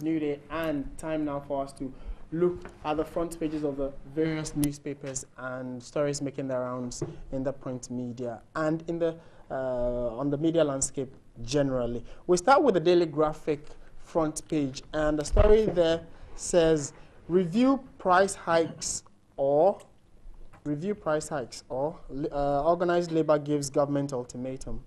is NewDay, and time now for us to look at the front pages of the various newspapers and stories making their rounds in the print media and in the on the media landscape generally. We start with the Daily Graphic front page, and the story there says review price hikes or organized labor gives government ultimatum.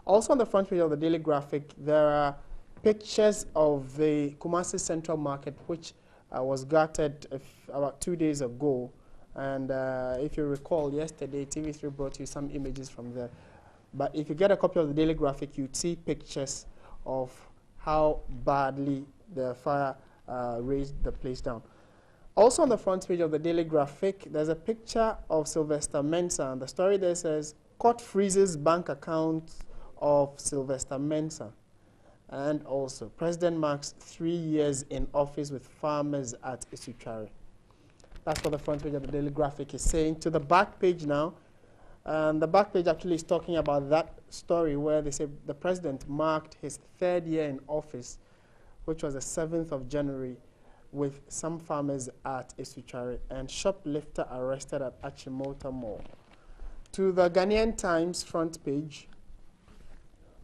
Also on the front page of the Daily Graphic, there are pictures of the Kumasi Central Market, which was gutted about 2 days ago. And if you recall, yesterday, TV3 brought you some images from there. But if you get a copy of the Daily Graphic, you'd see pictures of how badly the fire razed the place down. Also on the front page of the Daily Graphic, there's a picture of Sylvester Mensah. And the story there says, court freezes bank accounts of Sylvester Mensah. And also, President marks 3 years in office with farmers at Isuchari. That's what the front page of the Daily Graphic is saying. To the back page now, the back page actually is talking about that story where they say the president marked his 3rd year in office, which was the 7th of January, with some farmers at Isuchari, and shoplifter arrested at Achimota Mall. To the Ghanaian Times front page,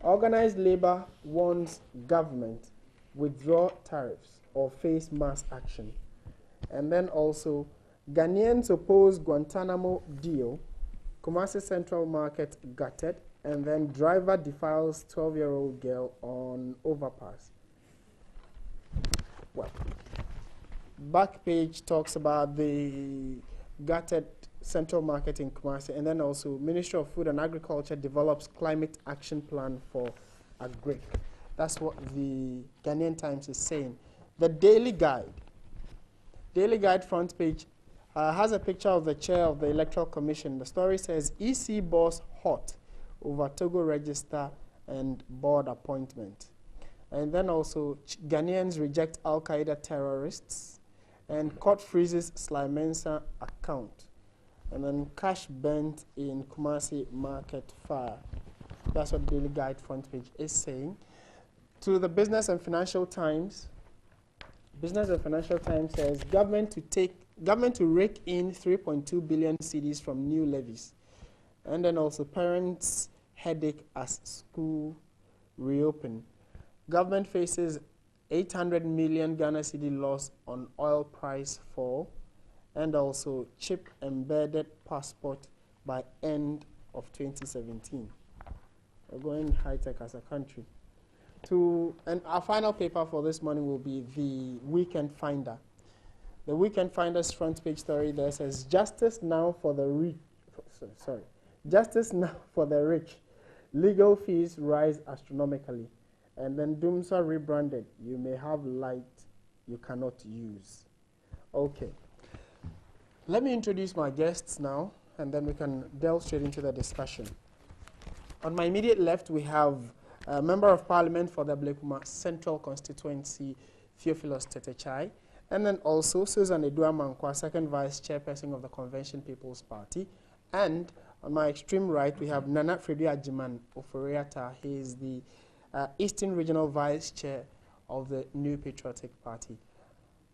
organized labor warns government withdraw tariffs or face mass action. And then also, Ghanaians oppose Guantanamo deal, Kumasi Central Market gutted, and then driver defiles 12-year-old girl on overpass. Well, back page talks about the gutted Central Market in Kumasi, and then also Ministry of Food and Agriculture develops climate action plan for agric. That's what the Ghanaian Times is saying. The Daily Guide front page has a picture of the chair of the Electoral Commission. The story says EC boss hot over Togo register and board appointment. And then also Ghanaians reject Al-Qaeda terrorists, and court freezes Sly Mensah account. And then cash burnt in Kumasi Market fire. That's what the Daily Guide front page is saying. To the Business and Financial Times, Business and Financial Times says government to rake in 3.2 billion cedis from new levies. And then also parents' headache as school reopen. Government faces 800 million Ghana cedi loss on oil price fall. And also chip embedded passport by end of 2017. We're going high-tech as a country. And our final paper for this morning will be the Weekend Finder. The Weekend Finder's front page story there says, Justice now for the rich. Legal fees rise astronomically. And then Dumsa rebranded, you may have light you cannot use. Okay. Let me introduce my guests now, and then we can delve straight into the discussion. On my immediate left, we have a Member of Parliament for the Blekuma Central Constituency, Theophilus Tetechai, and then also Susan Edua-Mankwa, second Vice Chairperson of the Convention People's Party. And on my extreme right, we have Nana Fredu Ajiman Oforiata. He is the Eastern Regional Vice Chair of the New Patriotic Party.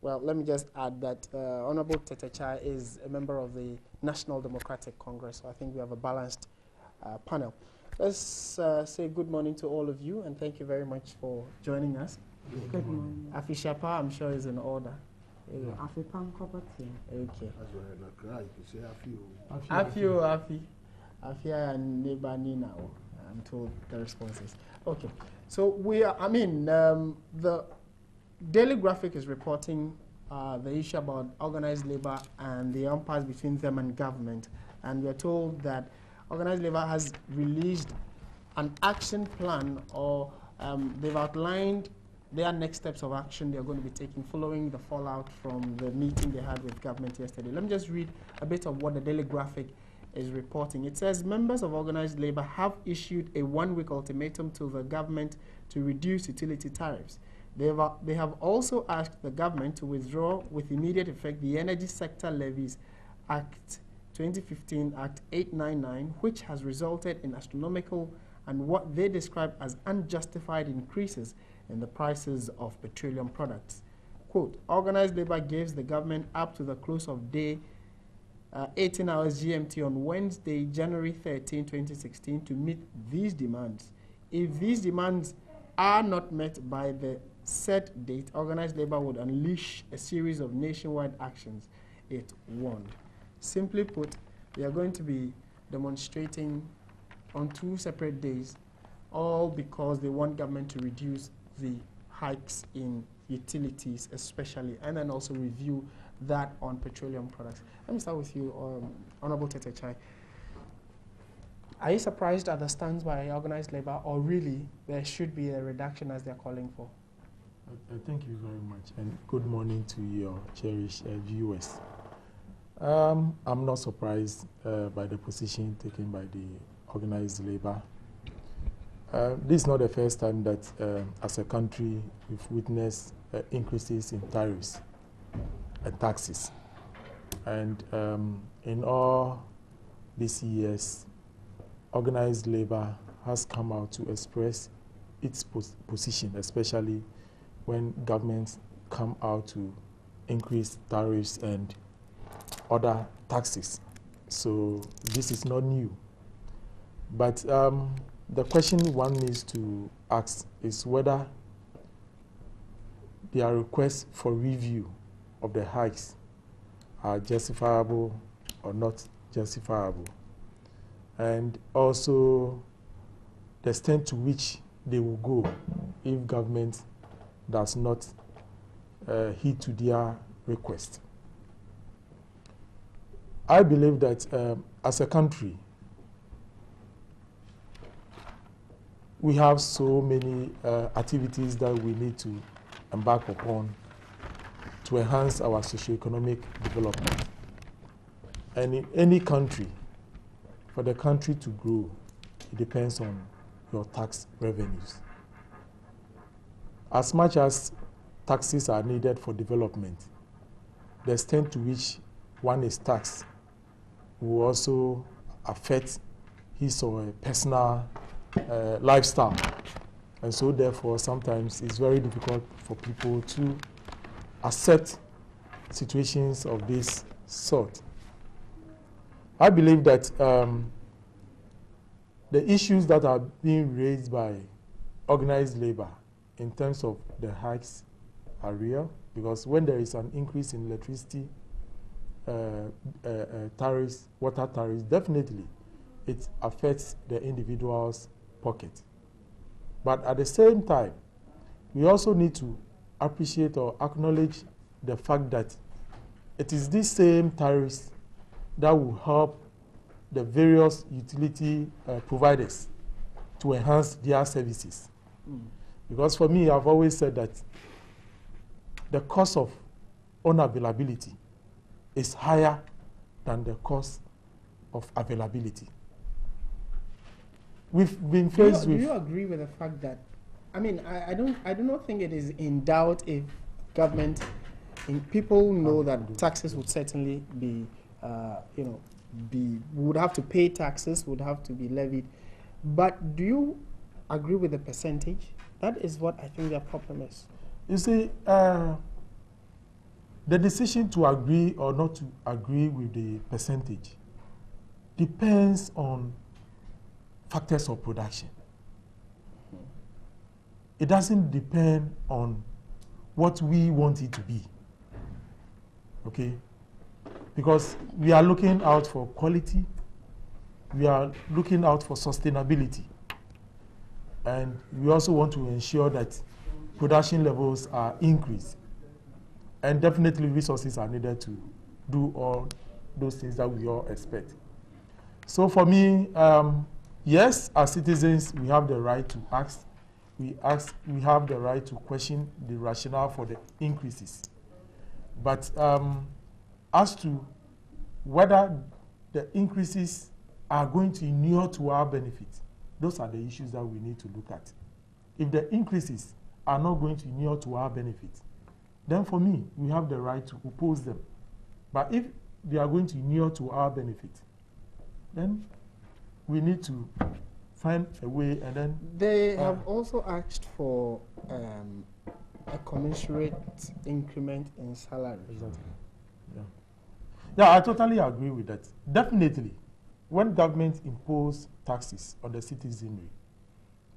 Well, let me just add that Honorable Tetechai is a member of the National Democratic Congress, so I think we have a balanced panel. Let's say good morning to all of you, and thank you very much for joining us. Good morning. Afi Shapa, I'm sure, is in order. Afi Pankobati. Okay. Afi and Nebani now, I'm told the responses. Okay. So the Daily Graphic is reporting the issue about organized labor and the impasse between them and government. And we're told that organized labor has released an action plan, or they've outlined their next steps of action they're going to be taking following the fallout from the meeting they had with government yesterday. Let me just read a bit of what the Daily Graphic is reporting. It says members of organized labor have issued a 1-week ultimatum to the government to reduce utility tariffs. They have also asked the government to withdraw with immediate effect the Energy Sector Levies Act 2015, Act 899, which has resulted in astronomical and what they describe as unjustified increases in the prices of petroleum products. Quote, organized labor gives the government up to the close of day 18 hours GMT on Wednesday, January 13, 2016 to meet these demands. If these demands are not met by the set date, organized labor would unleash a series of nationwide actions, it warned. Simply put, we are going to be demonstrating on 2 separate days, all because they want government to reduce the hikes in utilities especially, and then also review that on petroleum products. Let me start with you, Honorable Tetechai. Are you surprised at the stance by organized labor, or really there should be a reduction as they're calling for? Thank you very much, and good morning to your cherished viewers. I'm not surprised by the position taken by the organized labor. This is not the first time that, as a country, we've witnessed increases in tariffs and taxes. And in all these years, organized labor has come out to express its position, especially when governments come out to increase tariffs and other taxes. So this is not new. But the question one needs to ask is whether their requests for review of the hikes are justifiable or not justifiable, and also the extent to which they will go if government does not heed to their request. I believe that as a country, we have so many activities that we need to embark upon to enhance our socioeconomic development. And in any country, for the country to grow, it depends on your tax revenues. As much as taxes are needed for development, the extent to which one is taxed will also affect his or her personal lifestyle. And so therefore, sometimes it's very difficult for people to accept situations of this sort. I believe that the issues that are being raised by organized labor in terms of the hikes are real, because when there is an increase in electricity tariffs, water tariffs, definitely it affects the individual's pocket. But at the same time, we also need to appreciate or acknowledge the fact that it is these same tariffs that will help the various utility providers to enhance their services. Because for me, I've always said that the cost of unavailability is higher than the cost of availability. We've been faced with... Do you agree with the fact that, I mean, I do not think it is in doubt if government, people know that taxes would certainly be, would have to pay taxes, would have to be levied. But do you agree with the percentage? That is what I think their problem is. You see, the decision to agree or not to agree with the percentage depends on factors of production. It doesn't depend on what we want it to be, okay? Because we are looking out for quality, we are looking out for sustainability, and we also want to ensure that production levels are increased. And definitely resources are needed to do all those things that we all expect. So for me, yes, as citizens, we have the right to ask. We have the right to question the rationale for the increases. But as to whether the increases are going to inure to our benefit, those are the issues that we need to look at. If the increases are not going to inure to our benefit, then for me, we have the right to oppose them. But if they are going to inure to our benefit, then we need to find a way, and then... They have also asked for a commensurate increment in salary. Exactly. Yeah, I totally agree with that. Definitely, when government impose taxes on the citizenry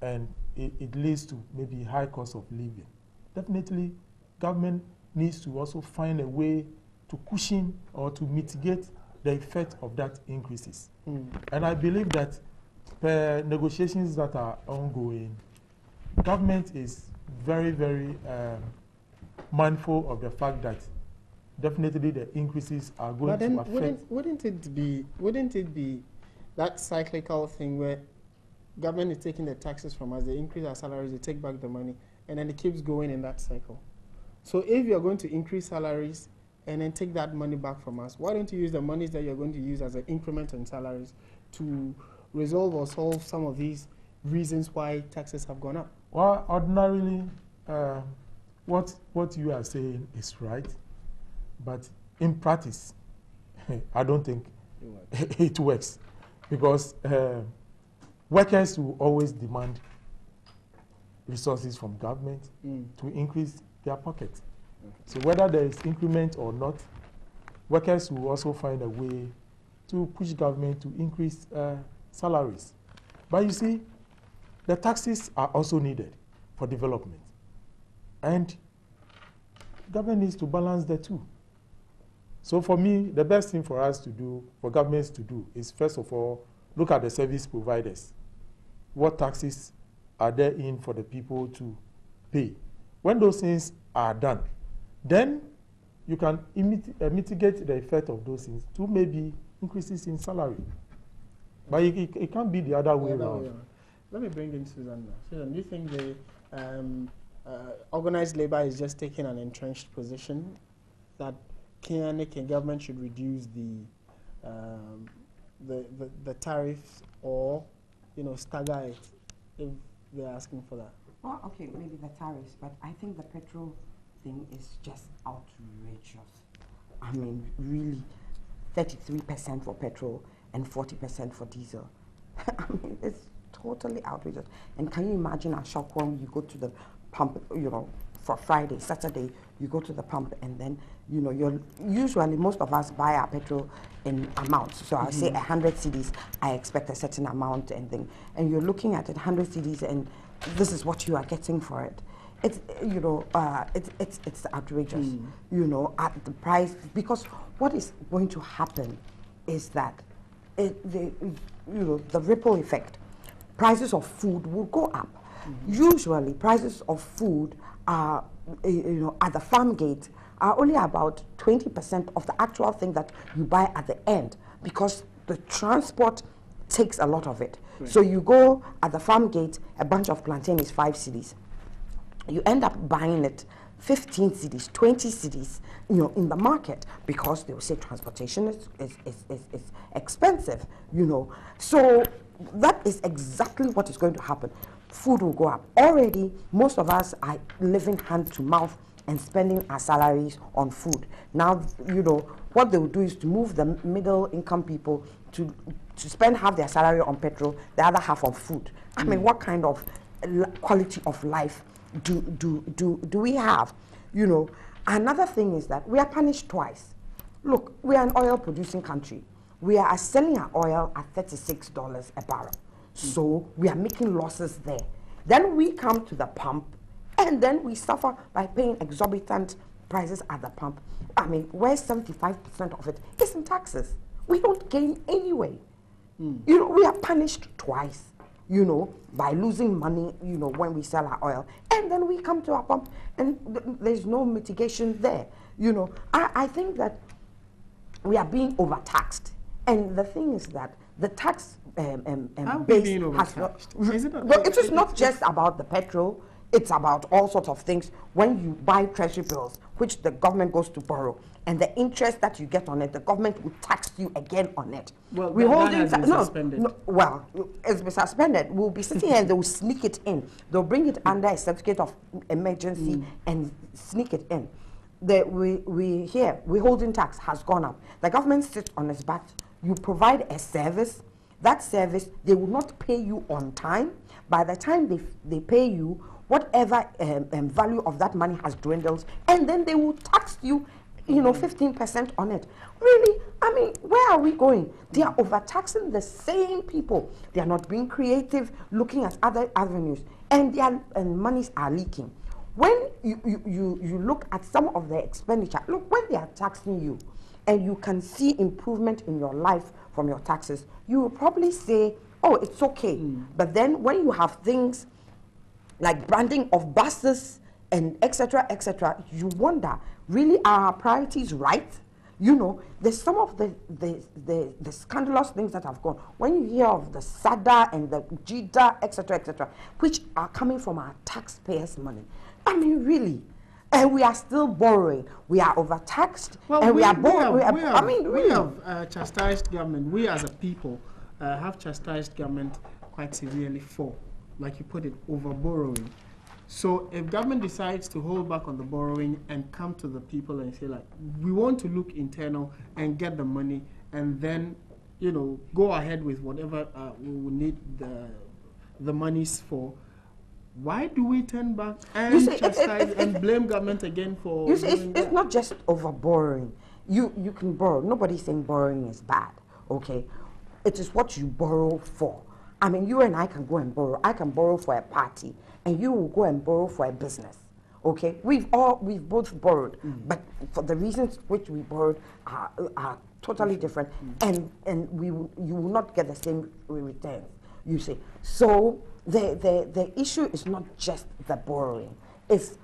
and it leads to maybe high cost of living, definitely government needs to also find a way to cushion or to mitigate the effect of that increases. And I believe that per negotiations that are ongoing, government is very, very mindful of the fact that definitely the increases are going But then to affect. wouldn't it be that cyclical thing where government is taking the taxes from us, they increase our salaries, they take back the money, and then it keeps going in that cycle. So if you're going to increase salaries and then take that money back from us, why don't you use the monies that you're going to use as an increment in salaries to resolve or solve some of these reasons why taxes have gone up? Well, ordinarily, what you are saying is right, but in practice, I don't think it works, because workers will always demand resources from government to increase their pocket. So whether there is increment or not, workers will also find a way to push government to increase salaries. But you see, the taxes are also needed for development. And government needs to balance the two. So for me, the best thing for us to do, for governments to do, is first of all, look at the service providers. What taxes are there in for the people to pay? When those things are done, then you can mitigate the effect of those things to maybe increases in salary. But it can't be the other way around. Let me bring in Susan now. Susan, do you think the organized labor is just taking an entrenched position that Kenyan government should reduce the tariffs, or stagger it if they're asking for that? Well, okay, maybe the tariffs, but I think the petrol thing is just outrageous. I mean, really, 33% for petrol and 40% for diesel. I mean, it's totally outrageous. And can you imagine a shock when you go to the pump, for Friday, Saturday, you go to the pump, and then, you're usually, most of us buy our petrol in amounts. So I'll say 100 cedis, I expect a certain amount, and you're looking at it, 100 cedis, and this is what you are getting for it. It's it's outrageous, at the price, because what is going to happen is that the ripple effect. Prices of food will go up. Usually, prices of food are, at the farm gate, are only about 20% of the actual thing that you buy at the end, because the transport takes a lot of it. Right. So you go at the farm gate, a bunch of plantain is 5 cedis. You end up buying it 15 cedis, 20 cedis, in the market, because they will say transportation is expensive, So that is exactly what is going to happen. Food will go up. Already, most of us are living hand to mouth and spending our salaries on food. Now, what they will do is to move the middle income people to spend half their salary on petrol, the other half on food. I mean, what kind of quality of life do we have? Another thing is that we are punished twice. Look, we are an oil producing country. We are selling our oil at $36 a barrel. So we are making losses there. Then we come to the pump, and then we suffer by paying exorbitant prices at the pump. I mean, where 75% of it is in taxes. We don't gain anyway. We are punished twice, by losing money, when we sell our oil. And then we come to our pump, and there's no mitigation there. I think that we are being overtaxed. And the thing is that the tax base has not. It is not just about the petrol. It's about all sorts of things. When you buy treasury bills, which the government goes to borrow, and the interest that you get on it, the government will tax you again on it. Well, that has been suspended. Well, it's been suspended. We'll be sitting here and they will sneak it in. They'll bring it under a certificate of emergency and sneak it in. Withholding tax has gone up. The government sits on its back. You provide a service. That service, they will not pay you on time. By the time they pay you, whatever value of that money has dwindled, and then they will tax you, 15% on it. Really, I mean, where are we going? They are overtaxing the same people. They are not being creative, looking at other avenues, and monies are leaking. When you look at some of the expenditure, look, when they are taxing you, and you can see improvement in your life from your taxes, you will probably say, oh, it's okay. But then when you have things like branding of buses and etc., you wonder, really, are our priorities right? There's some of the scandalous things that have gone. When you hear of the SADA and the JIDA, etc., which are coming from our taxpayers' money, I mean, really. And we are still borrowing. We are overtaxed, and we are borrowing. We have chastised government. We as a people have chastised government quite severely for, like you put it, over borrowing. So if government decides to hold back on the borrowing and come to the people and say, like, we want to look internal and get the money, and then, go ahead with whatever we will need the monies for, why do we turn back and chastise and blame government again for it's not just over borrowing. You can borrow. Nobody's saying borrowing is bad, okay? It is what you borrow for. I mean, you and I can go and borrow. I can borrow for a party, and you will go and borrow for a business, okay? We've both borrowed, but for the reasons which we borrowed are totally different, and you will not get the same returns, you see. So the issue is not just the borrowing. It's,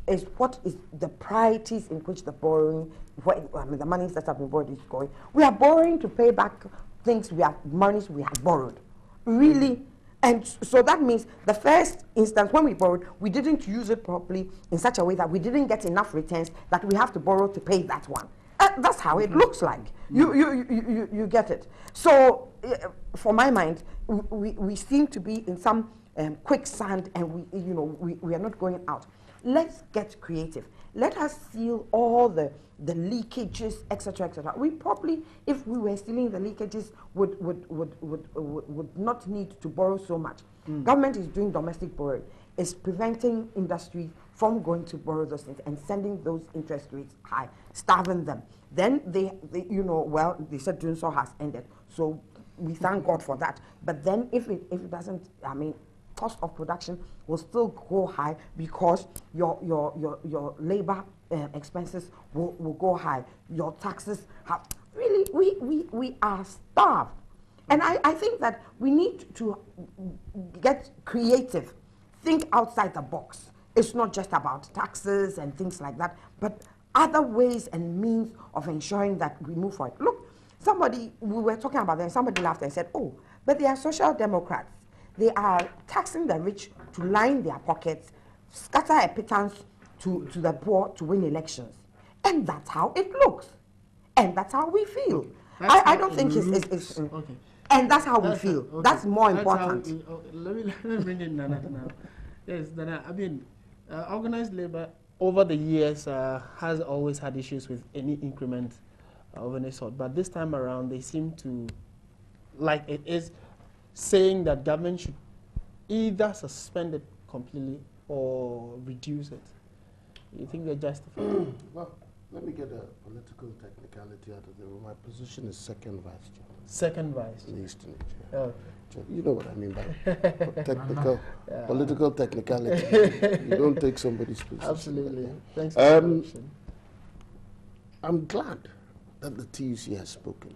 is what is the priorities in which the borrowing, the monies that have been borrowed is going. We are borrowing to pay back monies we have borrowed. Really? And so that means the first instance when we borrowed, we didn't use it properly in such a way that we didn't get enough returns that we have to borrow to pay that one. That's how it looks like. You get it. So, for my mind, we seem to be in some quicksand, and we are not going out. Let's get creative. Let us seal all the leakages, etc., etc. We probably, if we were sealing the leakages, would not need to borrow so much. Government is doing domestic borrowing. It's preventing industry from going to borrow those things and sending those interest rates high, starving them. Then they said doing so has ended. So we thank God for that. But then if it doesn't, I mean, cost of production will still go high because your labor expenses will go high. Your taxes have really, we are starved. And I think that we need to get creative, think outside the box. It's not just about taxes and things like that, but other ways and means of ensuring that we move forward. Look, we were talking about that, and somebody laughed and said, oh, but they are social democrats. They are taxing the rich to line their pockets, scatter a pittance to the poor to win elections. And that's how it looks. And that's how we feel. I don't think it's okay. And that's how we feel. Okay. That's more important. Let me bring in Nana now. Yes, Nana, I mean, organized labor over the years has always had issues with any increment of any sort. But this time around, they seem to, like it is, saying that government should either suspend it completely or reduce it. You think they're justified? Well, let me get a political technicality out of the room. My position is second vice chair. Second vice chair. In the Eastern Chair. You know what I mean by technical, political technicality. You don't take somebody's position. Absolutely. Thanks for the question. I'm glad that the TUC has spoken.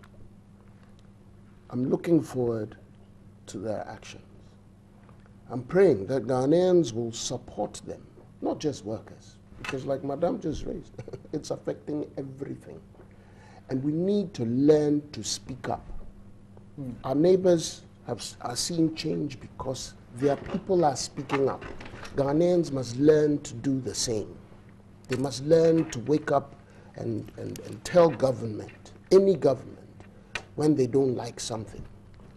I'm looking forward to their actions. I'm praying that Ghanaians will support them, not just workers, because like Madame just raised, it's affecting everything. And we need to learn to speak up. Our neighbors are seeing change because their people are speaking up. Ghanaians must learn to do the same. They must learn to wake up and tell government, any government, when they don't like something.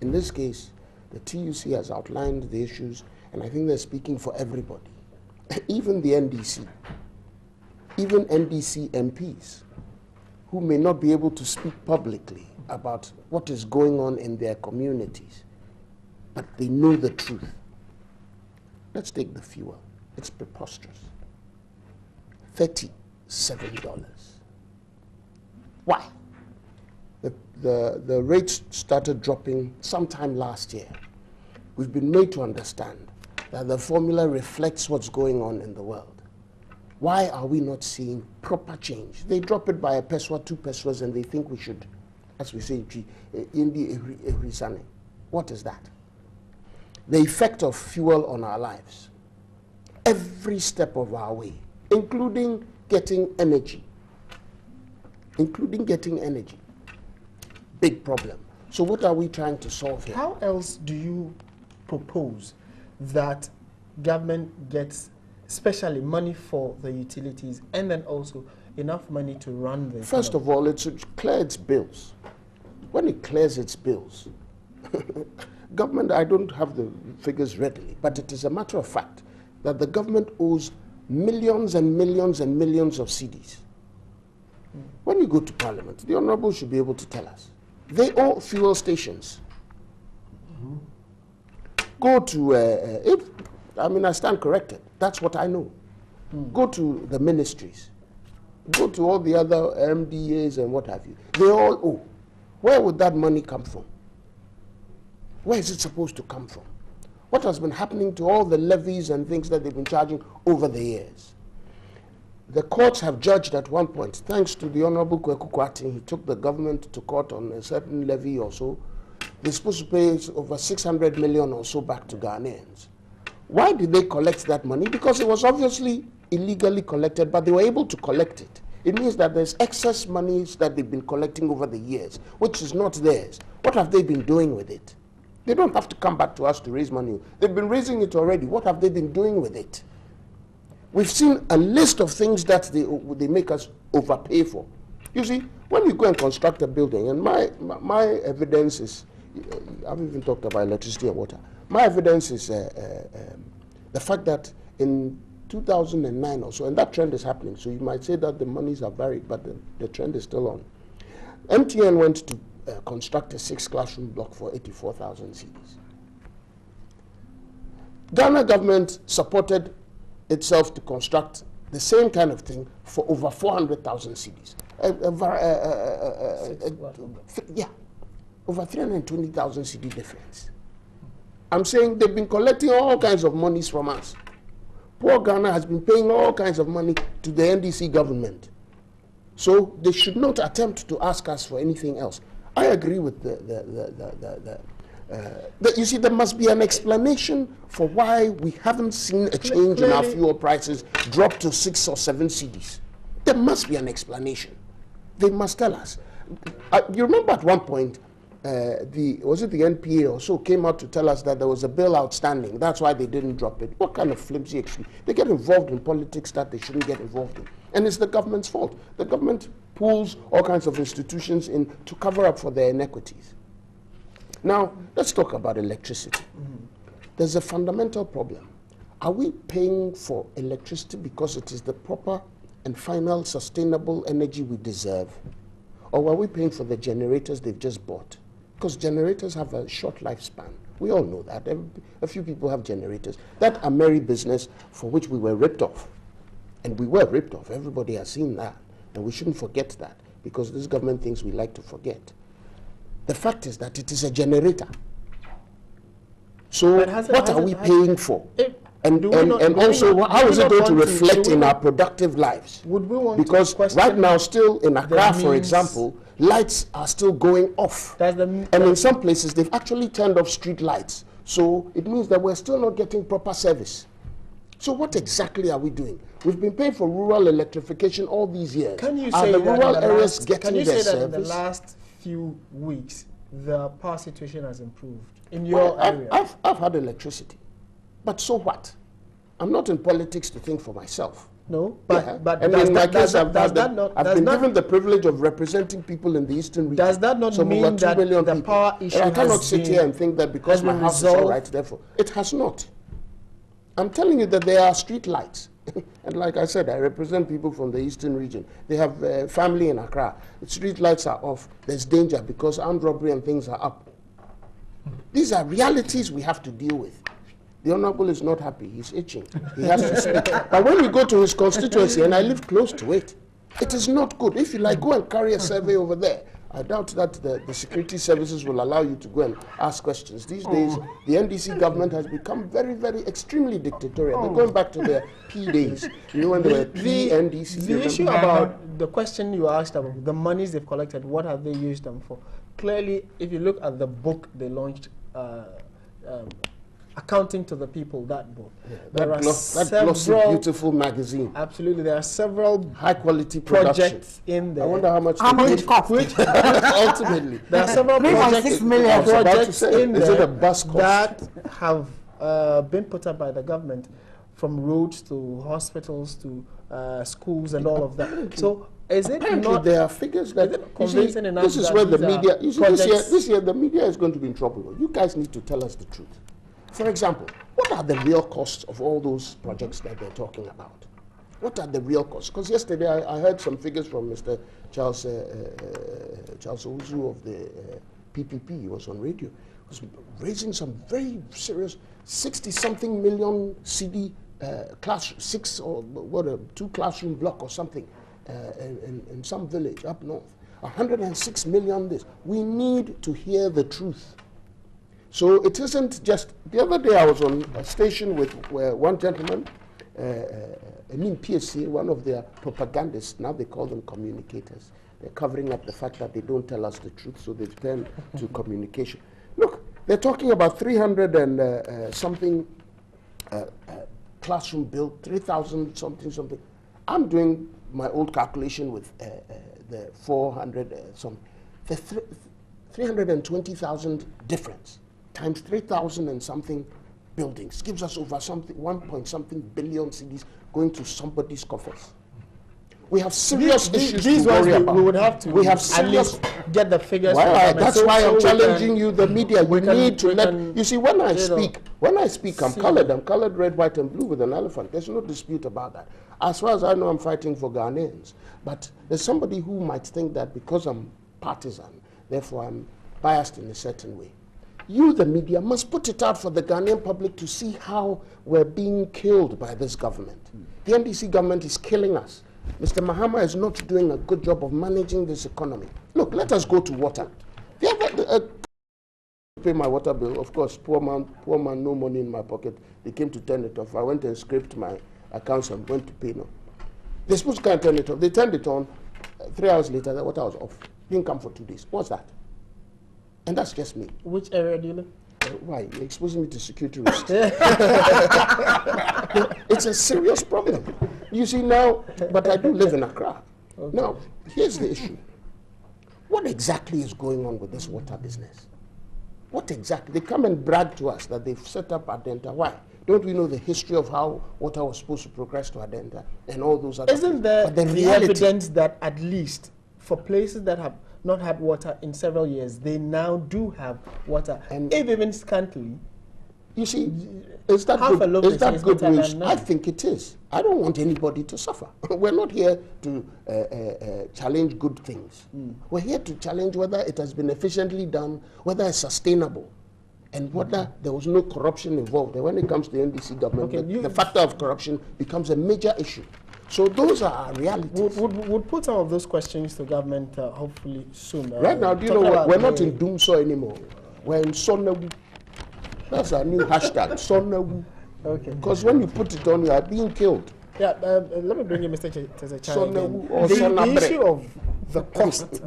In this case, the TUC has outlined the issues, and I think they're speaking for everybody, even the NDC, even NDC MPs, who may not be able to speak publicly about what is going on in their communities, but they know the truth. Let's take the fuel. It's preposterous. $37. Why? The rates started dropping sometime last year. We've been made to understand that the formula reflects what's going on in the world. Why are we not seeing proper change? They drop it by a peso, 2 pesos, and they think we should, as we say, what is that? The effect of fuel on our lives, every step of our way, including getting energy. Big problem. So what are we trying to solve here? How else do you propose that government gets especially money for the utilities and then also enough money to run the First of all, it should clear its bills. When it clears its bills, government, I don't have the figures readily, but it is a matter of fact that the government owes millions and millions and millions of cedis. When you go to Parliament, the Honourable should be able to tell us. They own fuel stations. Go to, I stand corrected. That's what I know. Go to the ministries. Go to all the other MDAs and what have you. They all owe. Where would that money come from? Where is it supposed to come from? What has been happening to all the levies and things that they've been charging over the years? The courts have judged at one point, thanks to the Honorable Kweku Kwati, he took the government to court on a certain levy or so. They're supposed to pay over 600 million or so back to Ghanaians. Why did they collect that money? Because it was obviously illegally collected, but they were able to collect it. It means that there's excess monies that they've been collecting over the years, which is not theirs. What have they been doing with it? They don't have to come back to us to raise money. They've been raising it already. What have they been doing with it? We've seen a list of things that they make us overpay for. You see, when you go and construct a building, and my evidence is, I haven't even talked about electricity and water. My evidence is the fact that in 2009 or so, and that trend is happening, so you might say that the monies are varied, but the trend is still on. MTN went to construct a 6-classroom block for 84,000 cedis. Ghana government supported itself to construct the same kind of thing for over 400,000 cedis. Over 320,000 cedi difference. I'm saying they've been collecting all kinds of monies from us. Poor Ghana has been paying all kinds of money to the NDC government. So they should not attempt to ask us for anything else. I agree with you see, there must be an explanation for why we haven't seen a change in our fuel prices drop to 6 or 7 cedis. There must be an explanation. They must tell us. You remember at one point, was it the NPA or so came out to tell us that there was a bill outstanding. That's why they didn't drop it. What kind of flimsy excuse? They get involved in politics that they shouldn't get involved in. And it's the government's fault. The government pulls all kinds of institutions in to cover up for their inequities. Now, let's talk about electricity. There's a fundamental problem. Are we paying for electricity because it is the proper and final sustainable energy we deserve? Or are we paying for the generators they've just bought? Because generators have a short lifespan. We all know that. A few people have generators. That a merry business for which we were ripped off. And we were ripped off. Everybody has seen that. And we shouldn't forget that, because this government thinks we like to forget. The fact is that it is a generator. So what are we paying for? And also, how is it going to reflect in our productive lives? Would we want because right now, still in Accra, for example, lights are still going off. And in some places, they've actually turned off street lights. So it means that we're still not getting proper service. So what exactly are we doing? We've been paying for rural electrification all these years. Can you are say the that rural areas getting their service? That in the last few weeks, the power situation has improved in your area? I've had electricity. But so what? I'm not in politics to think for myself. No, but and in my case, I've been given the privilege of representing people in the Eastern region. Does that not mean that the power issue I cannot sit here and think that because my house is all right, therefore. It has not. I'm telling you that there are street lights. And like I said, I represent people from the Eastern region. They have family in Accra. The street lights are off. There's danger because armed robbery and things are up. These are realities we have to deal with. The Honorable is not happy. He's itching. He has to speak. But when you go to his constituency, and I live close to it, it is not good. If you like, go and carry a survey over there. I doubt that the security services will allow you to go and ask questions. These days, the NDC government has become very, very extremely dictatorial. They're going back to their P days. You know, when they were P-NDC. The issue about the question you asked about the monies they've collected, what have they used them for? Clearly, if you look at the book they launched, Accounting to the People, that book. Yeah, that glossy, beautiful magazine. Absolutely, there are several high-quality projects in there. I wonder how much it cost. Ultimately. There are several projects, projects in there is it a bus cost? that have been put up by the government, from roads to hospitals to schools and all of that. So is it Apparently not? There are figures that convincing enough this is that where the these are media. You see, projects? this year the media is going to be in trouble. You guys need to tell us the truth. For example, what are the real costs of all those projects that they're talking about? What are the real costs? Because yesterday I heard some figures from Mr. Charles Owusu of the PPP. He was on radio. He was raising some very serious 60-something million CD class, 2 classroom block or something in some village up north. 106 million this. We need to hear the truth. So it isn't just, the other day I was on a station with one gentleman, PSC, one of their propagandists, now they call them communicators. They're covering up the fact that they don't tell us the truth, so they've turned to communication. Look, they're talking about 300 and something classroom built, 3,000 something. I'm doing my old calculation with the 400 something. The 320,000 difference times 3,000 and something buildings gives us over something 1.something billion cedis going to somebody's coffers. We have serious issues to worry about. We would have to. We have serious. At least get the figures. That's why I'm challenging you, the media. We need to let. You see, when I speak, I'm colored. I'm colored red, white, and blue with an elephant. There's no dispute about that. As far as I know, I'm fighting for Ghanaians. But there's somebody who might think that because I'm partisan, therefore I'm biased in a certain way. You, the media, must put it out for the Ghanaian public to see how we're being killed by this government. The NDC government is killing us. Mr. Mahama is not doing a good job of managing this economy. Look, let us go to water. Pay my water bill. Of course, poor man, no money in my pocket. They came to turn it off. I went and scraped my accounts and went to pay. No, they're supposed to come and turn it off. They turned it on. 3 hours later, the water was off. Didn't come for 2 days. What's that? And that's just me. Which area do you live? Why? You're exposing me to security risks. It's a serious problem. You see now, but I do live in Accra. Okay. Now, here's the issue. What exactly is going on with this water business? What exactly? They come and brag to us that they've set up Adenta. Why? Don't we know the history of how water was supposed to progress to Adenta and all those other Isn't there the evidence that at least for places that have not had water in several years, they now do have water, and if even scantily? You see, is that good news? I think it is. I don't want anybody to suffer. We're not here to challenge good things. We're here to challenge whether it has been efficiently done, whether it's sustainable, and whether there was no corruption involved. And when it comes to the NDC government, the factor of corruption becomes a major issue. So those are our realities. We'll put some of those questions to government hopefully soon. Right now, do you know what? We're not in Doomsaw anymore. We're in Sonawu. That's our new hashtag, Sonawu. Okay. Because when you put it on, you are being killed. Yeah, let me bring you Mr. Tezachai again. The issue of the cost.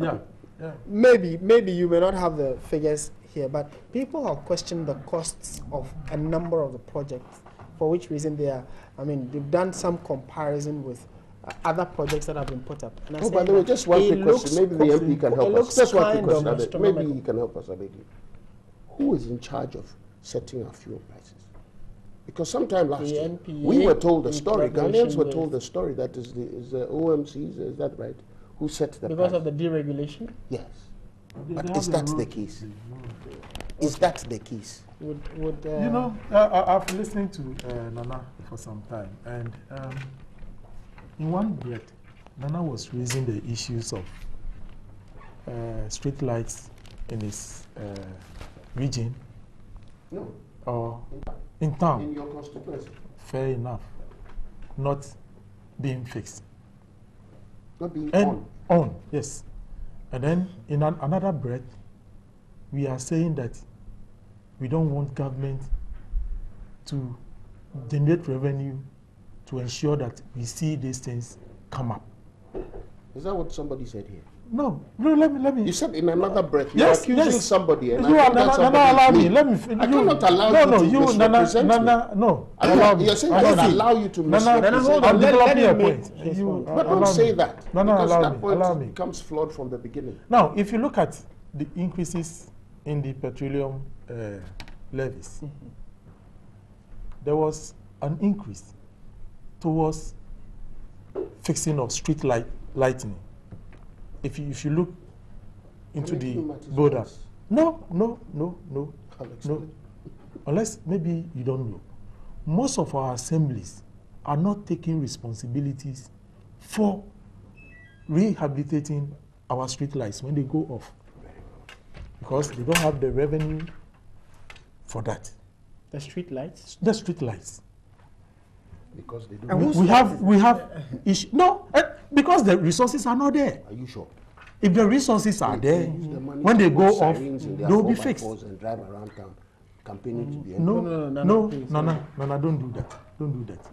Maybe you may not have the figures here, but people have questioned the costs of a number of the projects. For which reason they are, they've done some comparison with other projects that have been put up. And by the way, just one quick question. Maybe the MP can help us. Just one quick question. Maybe he can help us a bit. Who is in charge of setting our fuel prices? Because sometime last year, we were told the story, Ghanaians were told the story that is the OMCs, is that right? Who set the price? Because of the deregulation? Yes. But is that the case? Is that the case? You know, I've been listening to Nana for some time, and in one breath, Nana was raising the issues of street lights in his region, or in town. In your constituency. Fair enough. Not being fixed. Not being And on. Yes. And then in another breath, we are saying that we don't want government to generate revenue to ensure that we see these things come up. Is that what somebody said here? No, let me. You said in another breath, you're Yes, accusing yes. somebody, and You I are think that somebody allow is me. me. Let me finish. I cannot allow you to misrepresent me. No. You're saying I Allow should me. allow you to Nana, misrepresent hold me. on. I'm Let developing a him make point. his point. But don't say that, No, because allow that me. point Allow me. becomes flawed from the beginning. Now, if you look at the increases in the petroleum levies, there was an increase towards fixing of street lighting. If you look into the border, no. Unless maybe you don't know, most of our assemblies are not taking responsibilities for rehabilitating our street lights when they go off, because they don't have the revenue for that. The street lights? The street lights. Because they And don't. who's We have issue. No, because the resources are not there. Are you sure? If the resources are there, Use the money when to they put go off, sirens in their they will be 4x4s fixed. and drive around town, campaigning to be No, please, no, don't do that. Don't do that.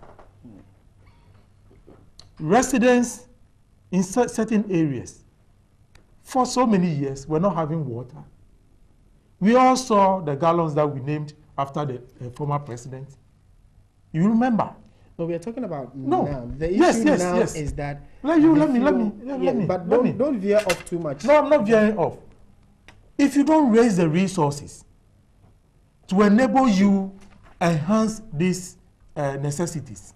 Residents in certain areas, for so many years, were not having water. We all saw the gallons that we named after the former president. You remember? No, we are talking about No. now. The issue Yes, now yes. is that Let me. But let me. don't veer off too much. No, I'm not veering off. If you don't raise the resources to enable you enhance these necessities,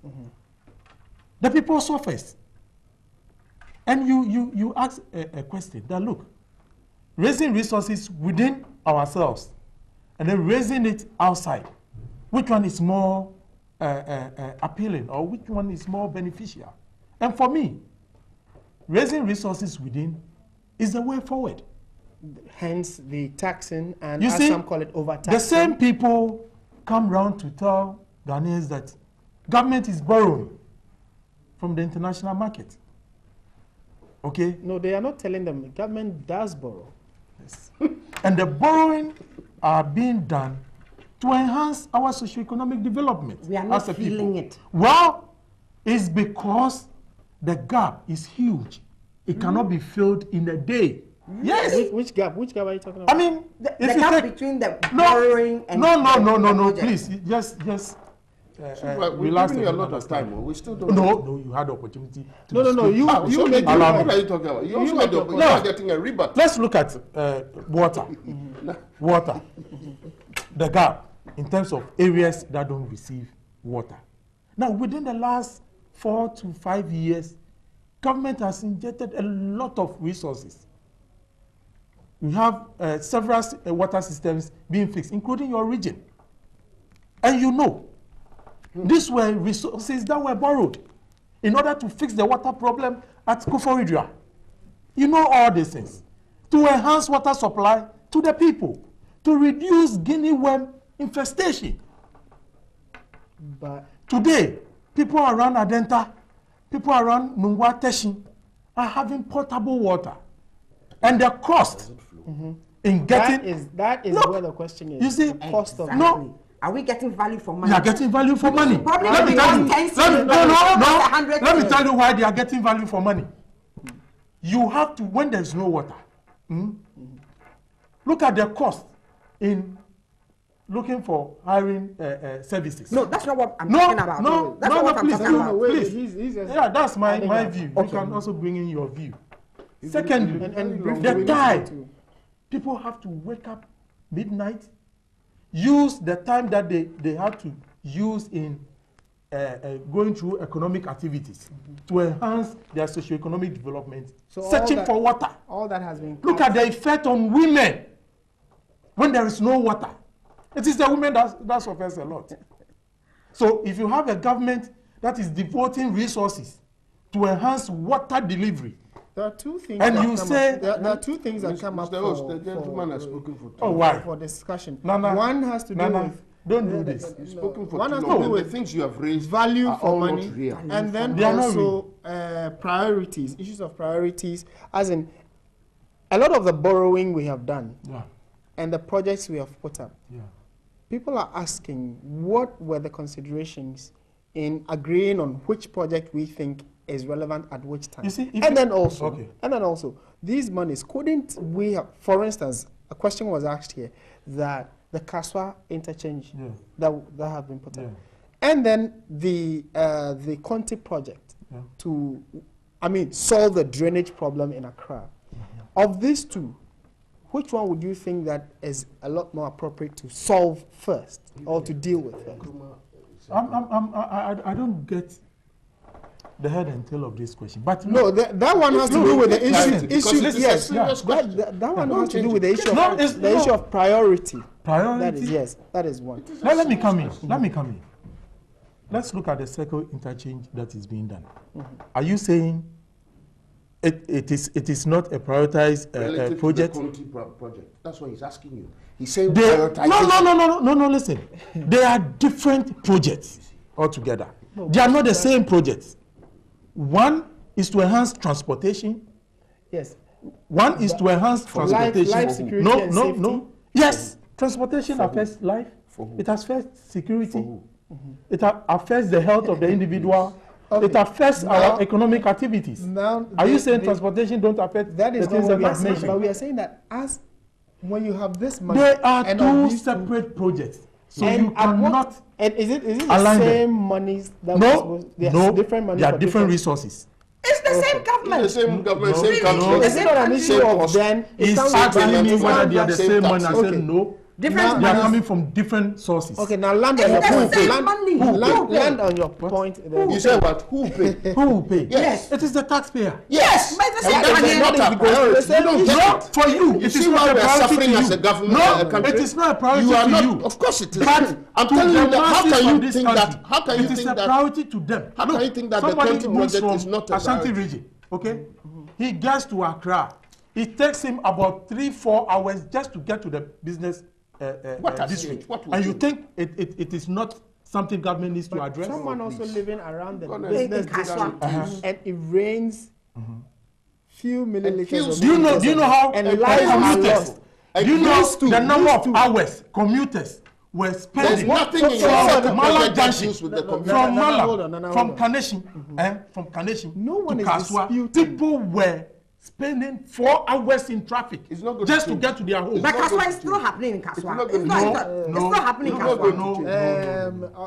the people suffers. And you ask a question that, look, raising resources within ourselves and then raising it outside, which one is more appealing, or which one is more beneficial? And for me, raising resources within is the way forward. Hence the taxing, and You as see, some call it overtaxing. the same people come round to tell Ghanaians that government is borrowing from the international market. Okay? No, they are not telling them. Government does borrow. Yes. And the borrowing are being done to enhance our socio-economic development. We are not as a feeling people. it. Well, it's because the gap is huge. It cannot be filled in a day. Yes. Which gap? Which gap are you talking about? I mean, The if you gap take, between the no, borrowing and no, the project. please, just We're relax giving you a and lot of understand. time. We still don't. No, you had the opportunity to No, speak. you So make allow me. what are you talking about? You also make had the your opportunity. point. You are getting a rebut. Let's look at water. Water. The gap in terms of areas that don't receive water. Now, within the last 4 to 5 years, government has injected a lot of resources. We have several water systems being fixed, including your region. And you know, these were resources that were borrowed in order to fix the water problem at Koforidua. You know all these things. To enhance water supply to the people, to reduce guinea worm infestation. But Today, people around Adenta, people around Nungwa Teshin are having potable water. And the cost in getting... that is Look, where the question is. you see, the cost of Exactly. No. Are we getting value for money? They are getting value for money. Probably Let me because tell you. 10 Let cedis me, costs 100 let me cedis. tell you why they are getting value for money. You have to, when there's no water, look at the cost in looking for hiring services. No, that's not what I'm No, talking about. no, That's no, not no, what I'm please, talking no, about. no, Wait, please. he's just Yeah, that's my adding up. view. Okay. You can also bring in your view. And Secondly, briefly, the we need time. to- People have to wake up midnight, use the time that they have to use in going through economic activities to enhance their socio-economic development, So all searching that- for water. All that has been Look at the effect on women when there is no water. It is the women that suffers a lot. So if you have a government that is devoting resources to enhance water delivery, There are two things. And that you come say- up. There are two things that come up Mr. Host, for, the gentleman has spoken for 2 oh, why? for discussion. Nana, One has to do Nana, with Don't do this. You've spoken for One too has to long. do The with things you have raised value are for all money, not real. and then They are not also priorities, issues of priorities, as in a lot of the borrowing we have done Yeah, and the projects we have put up. yeah. People are asking what were the considerations in agreeing on which project we think is relevant at which time. You see, if and you- then also, okay. and then also, these monies couldn't we have, for instance, a question was asked here that the Kaswa interchange Yeah. that have been put up, Yeah. and then the Conti project Yeah. to, solve the drainage problem in Accra. Of these two, which one would you think that is a lot more appropriate to solve first or to deal with first? I don't get the head and tail of this question. But No, that one has to do with the Clarity, issue. because it is a Yes, serious question. that one Don't has to change do with the it. issue No, of it's- the issue of priority. priority. That is yes, that is one. Now let me come in. Let me come in. Let's look at the circle interchange that is being done. Are you saying it is not a prioritized Relative project? to the Conti project. That's what he's asking you. He's saying They, prioritization. no, listen. They are different projects altogether. They are not the same projects. One is to enhance transportation. Yes. One is to enhance transportation. life security no, and no, safety. no. Yes, transportation affects life. For who? It affects security. For who? It affects the health of the individual. Okay. It affects Now- our economic activities. Now, Are you the- saying the- transportation don't affect That is the not things what we that are I've saying, but mentioned? we are saying that as when you have this money, They are and of two these separate projects. So and you at what- cannot And is it the align them. same monies that no, we're supposed? no, different money they are for different resources. It's the same It's government. the same government, No, same no. country. Is it not an issue Same of cost. then? He's comes asking back- me it whether comes they are back- the same same money. I taxes. said Okay. no. Different They are money. coming from different sources. Okay, now land on It's your the point. same Land, money. land on your point. Then. You say what? Who pay? Who will pay? Yes. It is the taxpayer. Yes. But the And same that money. is not That a is because priority. the same You don't issue. get No, it. for you, You it see is why not a we are priority suffering to as you. a government, No, a country? it is not a priority You are to not. you. Of course it is. But I'm to telling the you that. How masses can of you this think country, that? How can you it is think a that? priority to them. How can you think that the somebody Conti moves project from is not a Ashanti priority? region, okay? He gets to Accra. It takes him about 3-4 hours just to get to the business What has district. changed? What will And you change? think it is not something government needs to But address? someone Oh, also please. living around the Gonna- business In Kaswa. district, and it rains few milliliters. few- of Do you know? Do you know how and lives are commuters? lost. Do you know Used to, the number used of to. hours commuters were There's spending nothing in so- your so- second Mala project that Junction, deals with the no, community. from hold Mala, on, no, from hold on. Kaneshin, from Kaneshin No one to is Kaswa, disputing. people were spending 4 hours in traffic It's not going just to to change. get to their home. But not Kaswa going is to still change. happening in It's Kaswa. not It's going to not change. it's still happening in It's not going Kaswa. to change.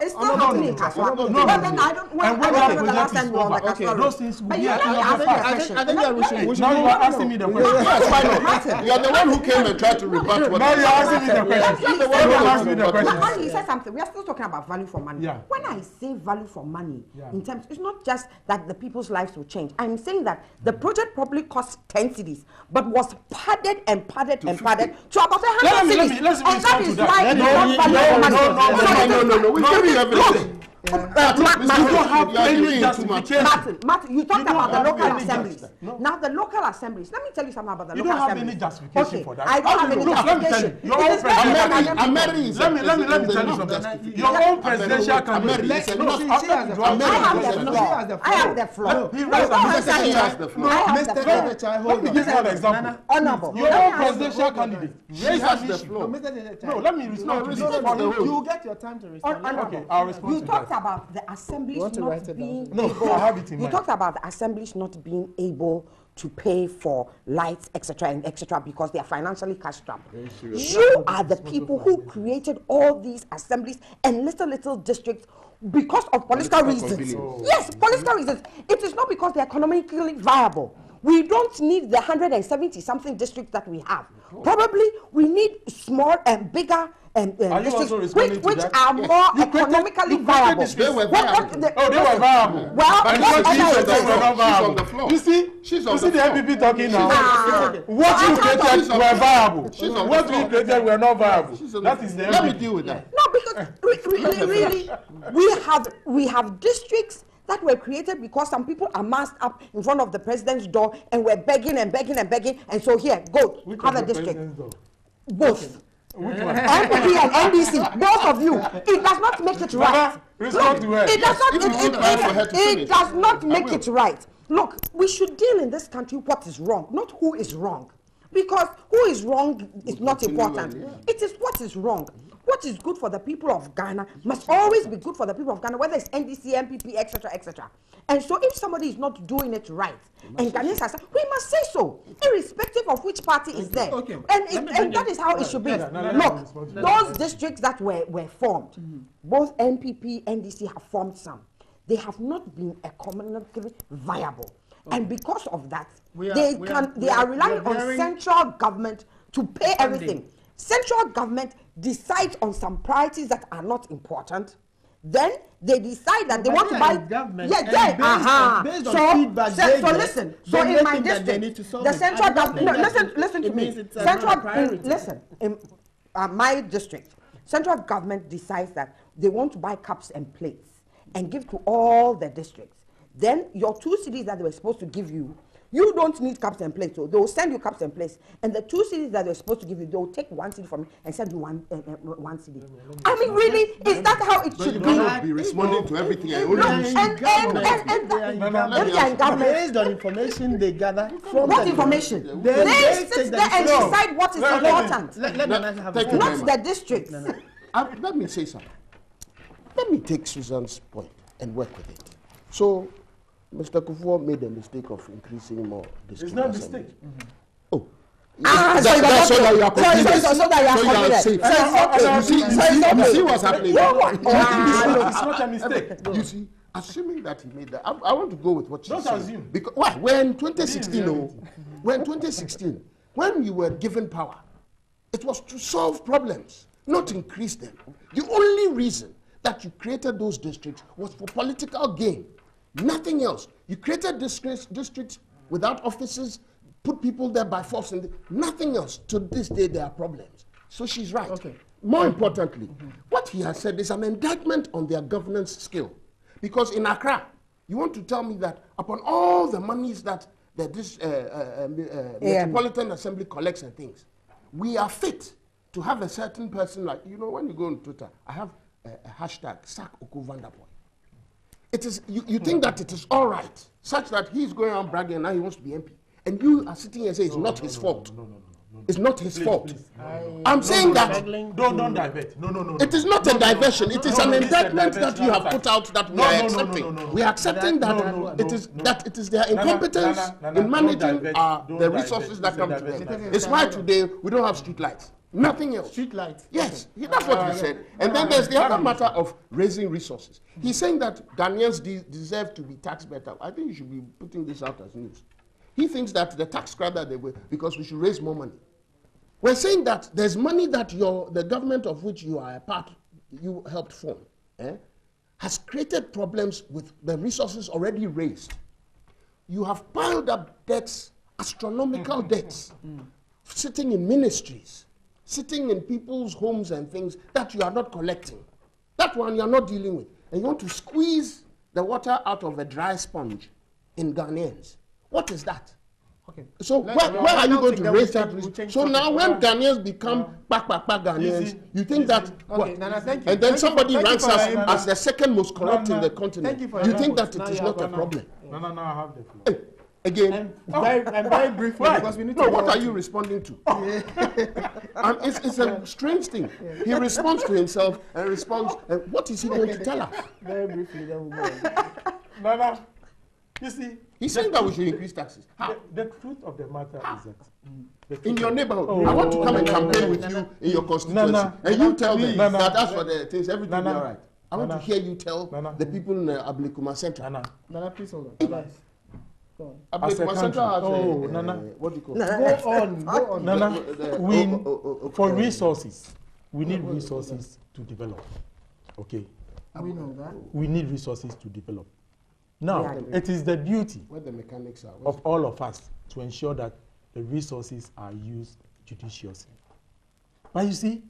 It's still no, happening no, in Kaswa. no, Well, no, then no. I don't. Well, And when I that don't know the last project time is we were on the over, Kaswa road. those things will But be you at know, another I think fact. the question. I think that we should. Now you are asking me the question. Yes, why not? You are the one who came and tried to rebut what Now I you're said. asking me the question. You're the one Don't who ask me came the and question. But you said something. We are still talking about value for money. Yeah. When I say value for money, Yeah. in terms, it's not just that the people's lives will change. I'm saying that the project probably cost 10 cedis, but was padded and padded and padded to about 100 Let me cedis. respond And that to is that. why Let it's me- not no, value for money. No. We're giving you evidence. You don't have You are any giving too much. justification. Martin, you talked don't about the have local any assemblies. justice. No. Now the local assemblies. Let me tell you something about the You local don't have assemblies. any justification Okay, for that. I don't have any Look, let me tell you, justification. your It own is not president- that I am- Ameri is Let me tell you enough something. justification. Your own presidential Ameri candidate. is No, enough. see, She has the floor. I have the No, floor. she has the I have the floor. floor. He No, raised don't a answer She here. has the floor. I have Mr. the floor. Secretary, Let hold me on. give you an example. Honorable. Your Let me own ask you- presidential candidate She raised has an the issue. floor. Mr. Secretary. No, let me respond to respond this. to the whole- You get your time to respond. Honorable. Okay, I'll respond You to talked that. about the assemblies want to not write it down? being No, able. I have it in You mind. talked about the assemblies not being able to pay for lights, etc., and etc., because they are financially cash strapped. You are the people who created all these assemblies and little districts because of political Political reasons. convenience. Yes, political reasons. It is not because they are economically viable. We don't need the 170 something districts that we have. Probably we need small and bigger Are you districts also responding to which that? are Yes. more You created- economically you created viable. districts. They were What- viable. Oh, they were viable. Well, And what what other you said areas? they were not She's on viable. the floor. You see, She's on you see the the floor. MPP talking now. Ah. What So you I can't created She's on were the viable. She's on the What floor. we created were not viable. She's on That the is the floor. Let me MPP. deal with that. No, because really, we have districts that were created because some people are massed up in front of the president's door and were begging, and so here, go, Which have of a the district. president's door? Both. Which one? NPP and NDC, both of you, it does not make it right. Respond to her. It does not. If you put time for her to It finish, does not I make will. it right. Look, we should deal in this country what is wrong, not who is wrong, because who is wrong is not important. It is what is wrong. What is good for the people of Ghana must always be good for the people of Ghana, whether it's NDC, MPP, etc., etc. And so, if somebody is not doing it right, and Ghanaians are saying, we must say so, irrespective of which party is there. Okay. And that is how it should be. Look, those districts that were formed, both NPP, NDC have formed some. They have not been economically viable. And because of that, they are relying on central government to pay everything. Central government decides on some priorities that are not important. Then they decide that they want to buy. Based on feedback So listen. So in my district, the central government. No, listen to me. In my district, central government decides that they want to buy cups and plates and give to all the districts. Then your 2 cities that they were supposed to give you, you don't need cups and plates, so they will send you cups and plates. And the 2 cities that they're supposed to give you, they will take 1 city from you and send you one city. I mean, really, is that how it should be? You cannot be responding to everything. Based on information they gather from what information? They sit there and decide what is important. Not the districts. Let me say something. Let me take Susan's point and work with it. So, Mr. Kufuor made the mistake of increasing more district. It's not a mistake. Oh. That's so that you are confident. You see what's happening? It's not a mistake. You see, assuming that he made that, I want to go with what you said. Don't assume. Because why? When 2016, when you were given power, it was to solve problems, not increase them. The only reason that you created those districts was for political gain. Nothing else. You created districts without offices, put people there by force, and nothing else. To this day, there are problems. So she's right. Okay. More importantly, what he has said is an indictment on their governance skill. Because in Accra, you want to tell me that upon all the monies that this Metropolitan Assembly collects and things, we are fit to have a certain person like, you know, when you go on Twitter, I have a hashtag, Sack Oko Vanderboy. It is, you think that it is all right, such that he's going around bragging and now he wants to be MP. And you are sitting here and say it's not his fault. It's not his fault. I'm saying that. Don't divert. No. It is not a diversion. It is an indictment that you have put out that we are accepting. We are accepting that it is their incompetence in managing the resources that come to them. It's why today we don't have street lights. Nothing else. Street lights. Yes, that's what he said. And then there's the other matter of raising resources. He's saying that Ghanaians deserve to be taxed better. I think you should be putting this out as news. He thinks that the tax credit that they will, because we should raise more money. We're saying that there's money that the government of which you are a part, you helped form, has created problems with the resources already raised. You have piled up debts, astronomical debts, sitting in ministries, sitting in people's homes and things that you are not collecting. That one you are not dealing with. And you want to squeeze the water out of a dry sponge in Ghanaians. What is that? Okay. So where are you going to raise that? So now when Ghanaians become Ghanaians, you think that, Nana, thank you. and then somebody ranks us as the second most corrupt in the continent. You think that it is not a problem? No, I have the floor. Again, and very briefly, because we need to. No, what are you responding to? It's a strange thing. He responds to himself and responds. And what is he going to tell us? Very briefly, then we'll go on. No. You see, he's saying that we should increase taxes. How? The truth of the matter is that in your neighborhood, I want to come and campaign with you in your constituency, and you tell me that as for the things, everything will be all right. I want to hear you tell the people in Ablikuma Central. Nana, please hold on. Go on. Ablikuma Central has Nana, what do you call it? Go on. Nana, for resources, we need resources to develop. Okay. We know that. We need resources to develop. Now, it is the duty of all of us to ensure that the resources are used judiciously. But you see,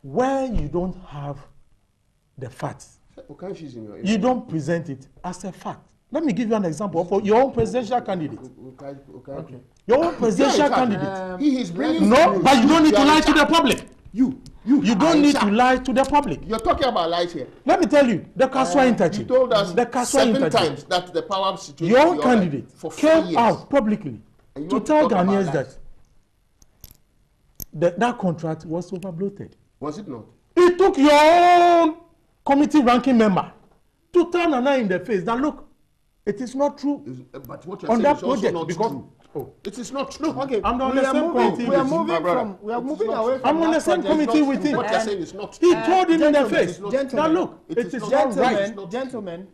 where you don't have the facts, you don't present it as a fact. Let me give you an example of your own presidential candidate. Okay. Your own presidential Yeah, candidate. He is bringing. No, but you don't need to lie to the public. You don't need to lie to the public. You're talking about lies here. Let me tell you, the Kaswa interchange. You told us the Kaswa 7 interchange. times that the power situation. Your own candidate for 4 came years. out publicly And you to want tell talk about Ghanaians lies. that contract was overbloated. Was it not? It took your own committee ranking member to tell Nana in the face that look, it is not true. But what you're On saying that is also project, not because true. oh, It is not true. Okay, I'm on we the are same moving. committee We are with you, moving my brother. from. We are It's moving not away true. from. I'm on the that same project. committee with him. What you're saying is not He true. told him in the Gentlemen, face gentlemen, that look, it it is is not not right. Gentlemen, gentlemen,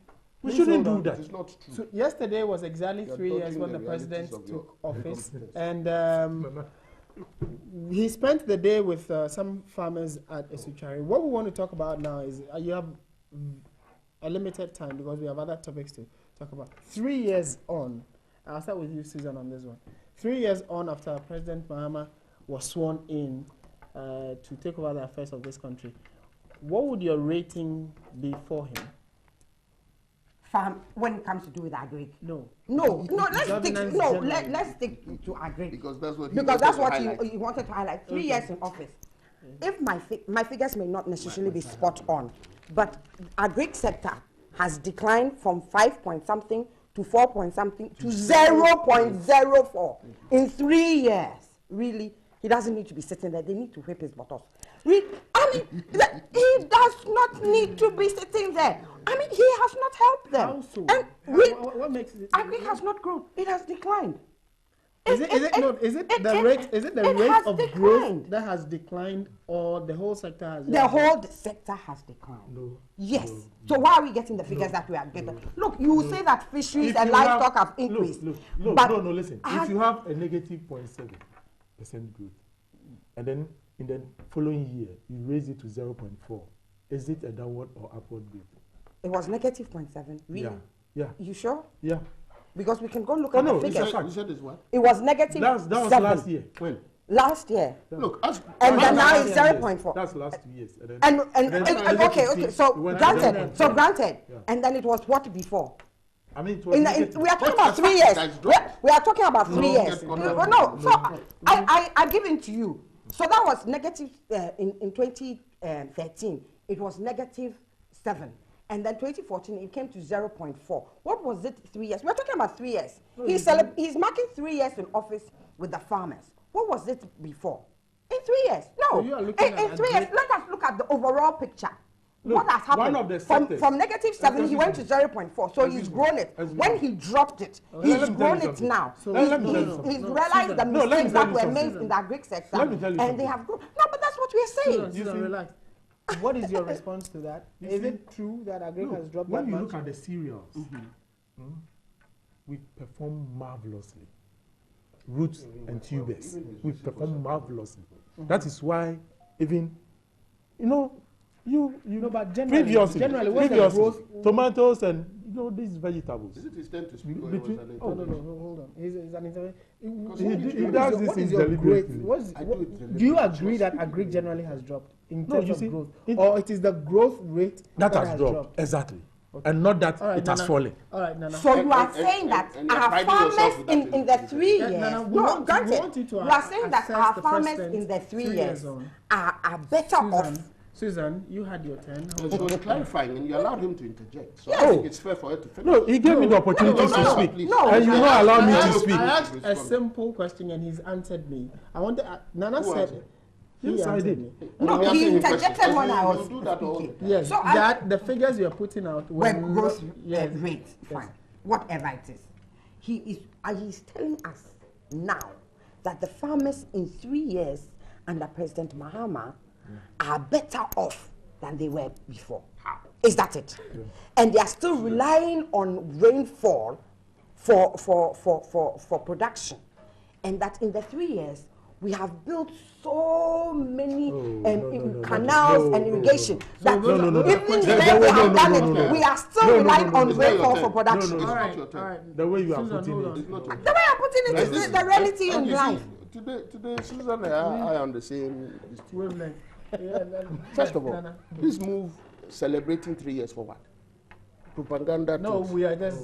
We please shouldn't hold do on. It that. is not true. So yesterday was exactly You're 3 years dodging when the the president realities of your took office, incompetence. and he spent the day with some farmers at Esuchari. What we want to talk about now is you have a limited time because we have other topics to talk about. 3 years on, I'll start with you, Susan, on this one. 3 years on after President Mahama was sworn in to take over the affairs of this country, what would your rating be for him? When it comes to do with agri. No. No, let's stick. Governance No, generally. let's stick to agri. Because that's what You wanted to highlight. 3 years in office. If my figures may not necessarily be spot on, but agri sector has declined from 5 point something to 4 point something to 0.04 in 3 years. Really, he doesn't need to be sitting there. They need to whip his buttocks. He does not need to be sitting there. I mean, he has not helped them. How so? And What makes it? agri has not grown. It has declined. Is it the rate of growth that has declined, or the whole sector has? The whole sector has declined. No. Yes. So why are we getting the figures that we are getting? Look, you will say that fisheries and livestock have increased. Listen. If you have a negative 0.7% growth, and then in the following year you raise it to 0.4, is it a downward or upward growth? It was negative 0.7. Really? Yeah. You sure? Yeah. Because we can go look at the You figures. said it's what? It was negative That was 7 last year. When? Last year. Look, ask. And then now Last it's year. 0.4. That's last 2 years. And then so we went to granted. 0.4. Yeah. And then it was what before? I mean, it was negative. We are talking But about the 3 fact years. that it's dropped. We are talking about 3 No, years. no. So I give it to you. So that was negative in 2013. It was negative 7. And then 2014, it came to 0.4. What was it 3 years? We're talking about 3 years. He's marking 3 years in office with the farmers. What was it before? In 3 years? No. So you are looking in at 3 years, let us look at the overall picture. Look, What has happened? one of the from sectors- negative 7, he went to 0.4. So he's grown it. When he dropped it, he's let me tell grown you it something. now. So let me tell you something. He's realized the No, let me mistakes tell that you were something. made in the agri sector. Let me tell you and they something. have grown. No, but that's what we are saying. Susan, relax. What is your response to that? Is it true that agri has dropped when that you much? look at the cereals, we perform marvelously. Roots and tubers, we perform marvelously. That is why even, No, but generally, what's the previously, growth? tomatoes and these vegetables. Is it his turn to speak? Or Between- was that Oh no, hold on. He's an interview. He does this What is your growth? deliberately. Do you agree that agri generally has dropped in No, terms you of see, growth, it- or it is the growth rate That has dropped. Exactly. And not that All right, it has Nana. fallen. All right, Nana. So you are And- saying that and you're our priding farmers yourself with that in the 3 Yeah, years, Nana, we no, want you granted, to you are saying that assess our the farmers president in the 3 3 years years on. are better off. Susan, you had your turn. He was clarifying, and you allowed him to interject. So I Yes. think it's fair for her to finish. No, he gave me the opportunity to speak. please. No, And you not allow me to speak. I asked a simple question and he's answered me. I want to. Nana Who said. answered? He Yes, I answered did. me. No, We are he asking him interjected questions. when I You was do that all the speaking. time. Yes, So that the figures you are putting out were When growth yes. rate, fine, whatever it is. He's telling us now that the farmers in 3 years under President Mahama are better off than they were before. Is that it? Yeah. And they are still relying on rainfall for production. And that in the 3 years, we have built so many canals and irrigation that even when we have done it, we are still relying on rainfall for production. It's All not right, your turn. all right. The way you are Susan, putting hold it. on. It's not your The turn. way I'm putting it is the reality in Okay, life. Today, Susan and I are on the same. Wavelength. Yeah, First of all, Nana. this move celebrating 3 years for what? Propaganda. No, tools. we are just.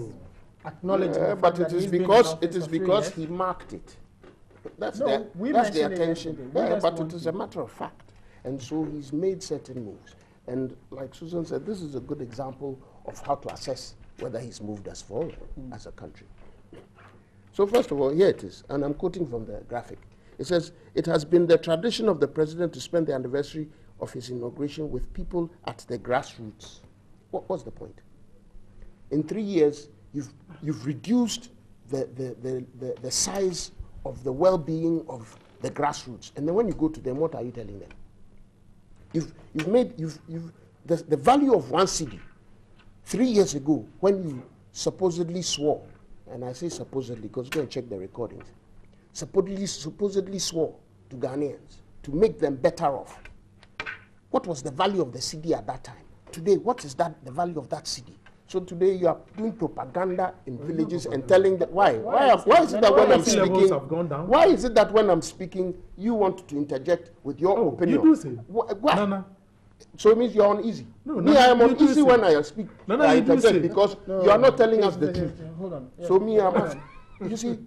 acknowledging the but fact it that is he's been in because office it is for 3 because years? he marked it. That's No, we that's the mentioned it attention. yesterday. We Yeah, just but want it is to- a matter of fact, and so he's made certain moves. And like Susan said, this is a good example of how to assess whether he's moved us forward as a country. So first of all, here it is, and I'm quoting from the graphic. It says, it has been the tradition of the president to spend the anniversary of his inauguration with people at the grassroots. What's the point? In 3 years, you've reduced the size of the well-being of the grassroots. And then when you go to them, what are you telling them? The value of one cedi 3 years ago, when you supposedly swore, and I say supposedly because go and check the recordings, supposedly swore to Ghanaians to make them better off. What was the value of the cedi at that time? Today, what is the value of that cedi? So today you are doing propaganda in villages and telling that why is it that when I'm speaking, have gone down? why is it that when I'm speaking you want to interject with your opinion? You do say. Why? Nana. So it means you're uneasy. No, me, Nana, I am you do uneasy say. when I speak. Nana, I you do interject say. because you are not telling us the truth. Hold on. Yeah, So me, I'm hold on. you see,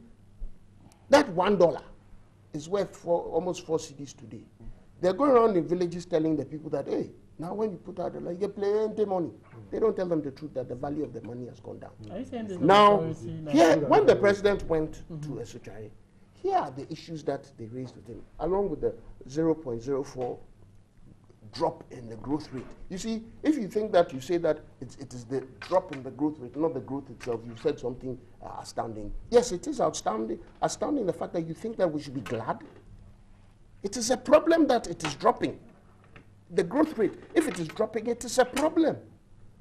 that $1 is worth for almost 4 cedis today. They're going around in villages telling the people that, hey, now when you put out the, like, you get plenty money. They don't tell them the truth that the value of the money has gone down. Are you saying this Now, is authority here, when the president went to Esuchari, here are the issues that they raised with him, along with the 0.04 drop in the growth rate. You see, if you think that you say that it is the drop in the growth rate, not the growth itself, you've said something astounding. Yes, it is astounding the fact that you think that we should be glad. It is a problem that it is dropping. The growth rate, if it is dropping, it is a problem.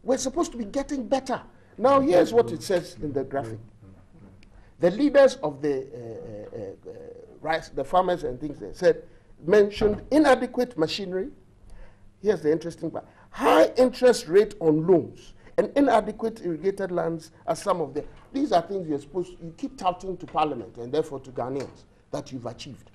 We're supposed to be getting better. Now, here's what it says in the graphic. The leaders of the rice, the farmers and things they said, mentioned inadequate machinery. Here's the interesting part. High interest rate on loans and inadequate irrigated lands are some of the, these are things you keep touting to Parliament and therefore to Ghanaians that you've achieved.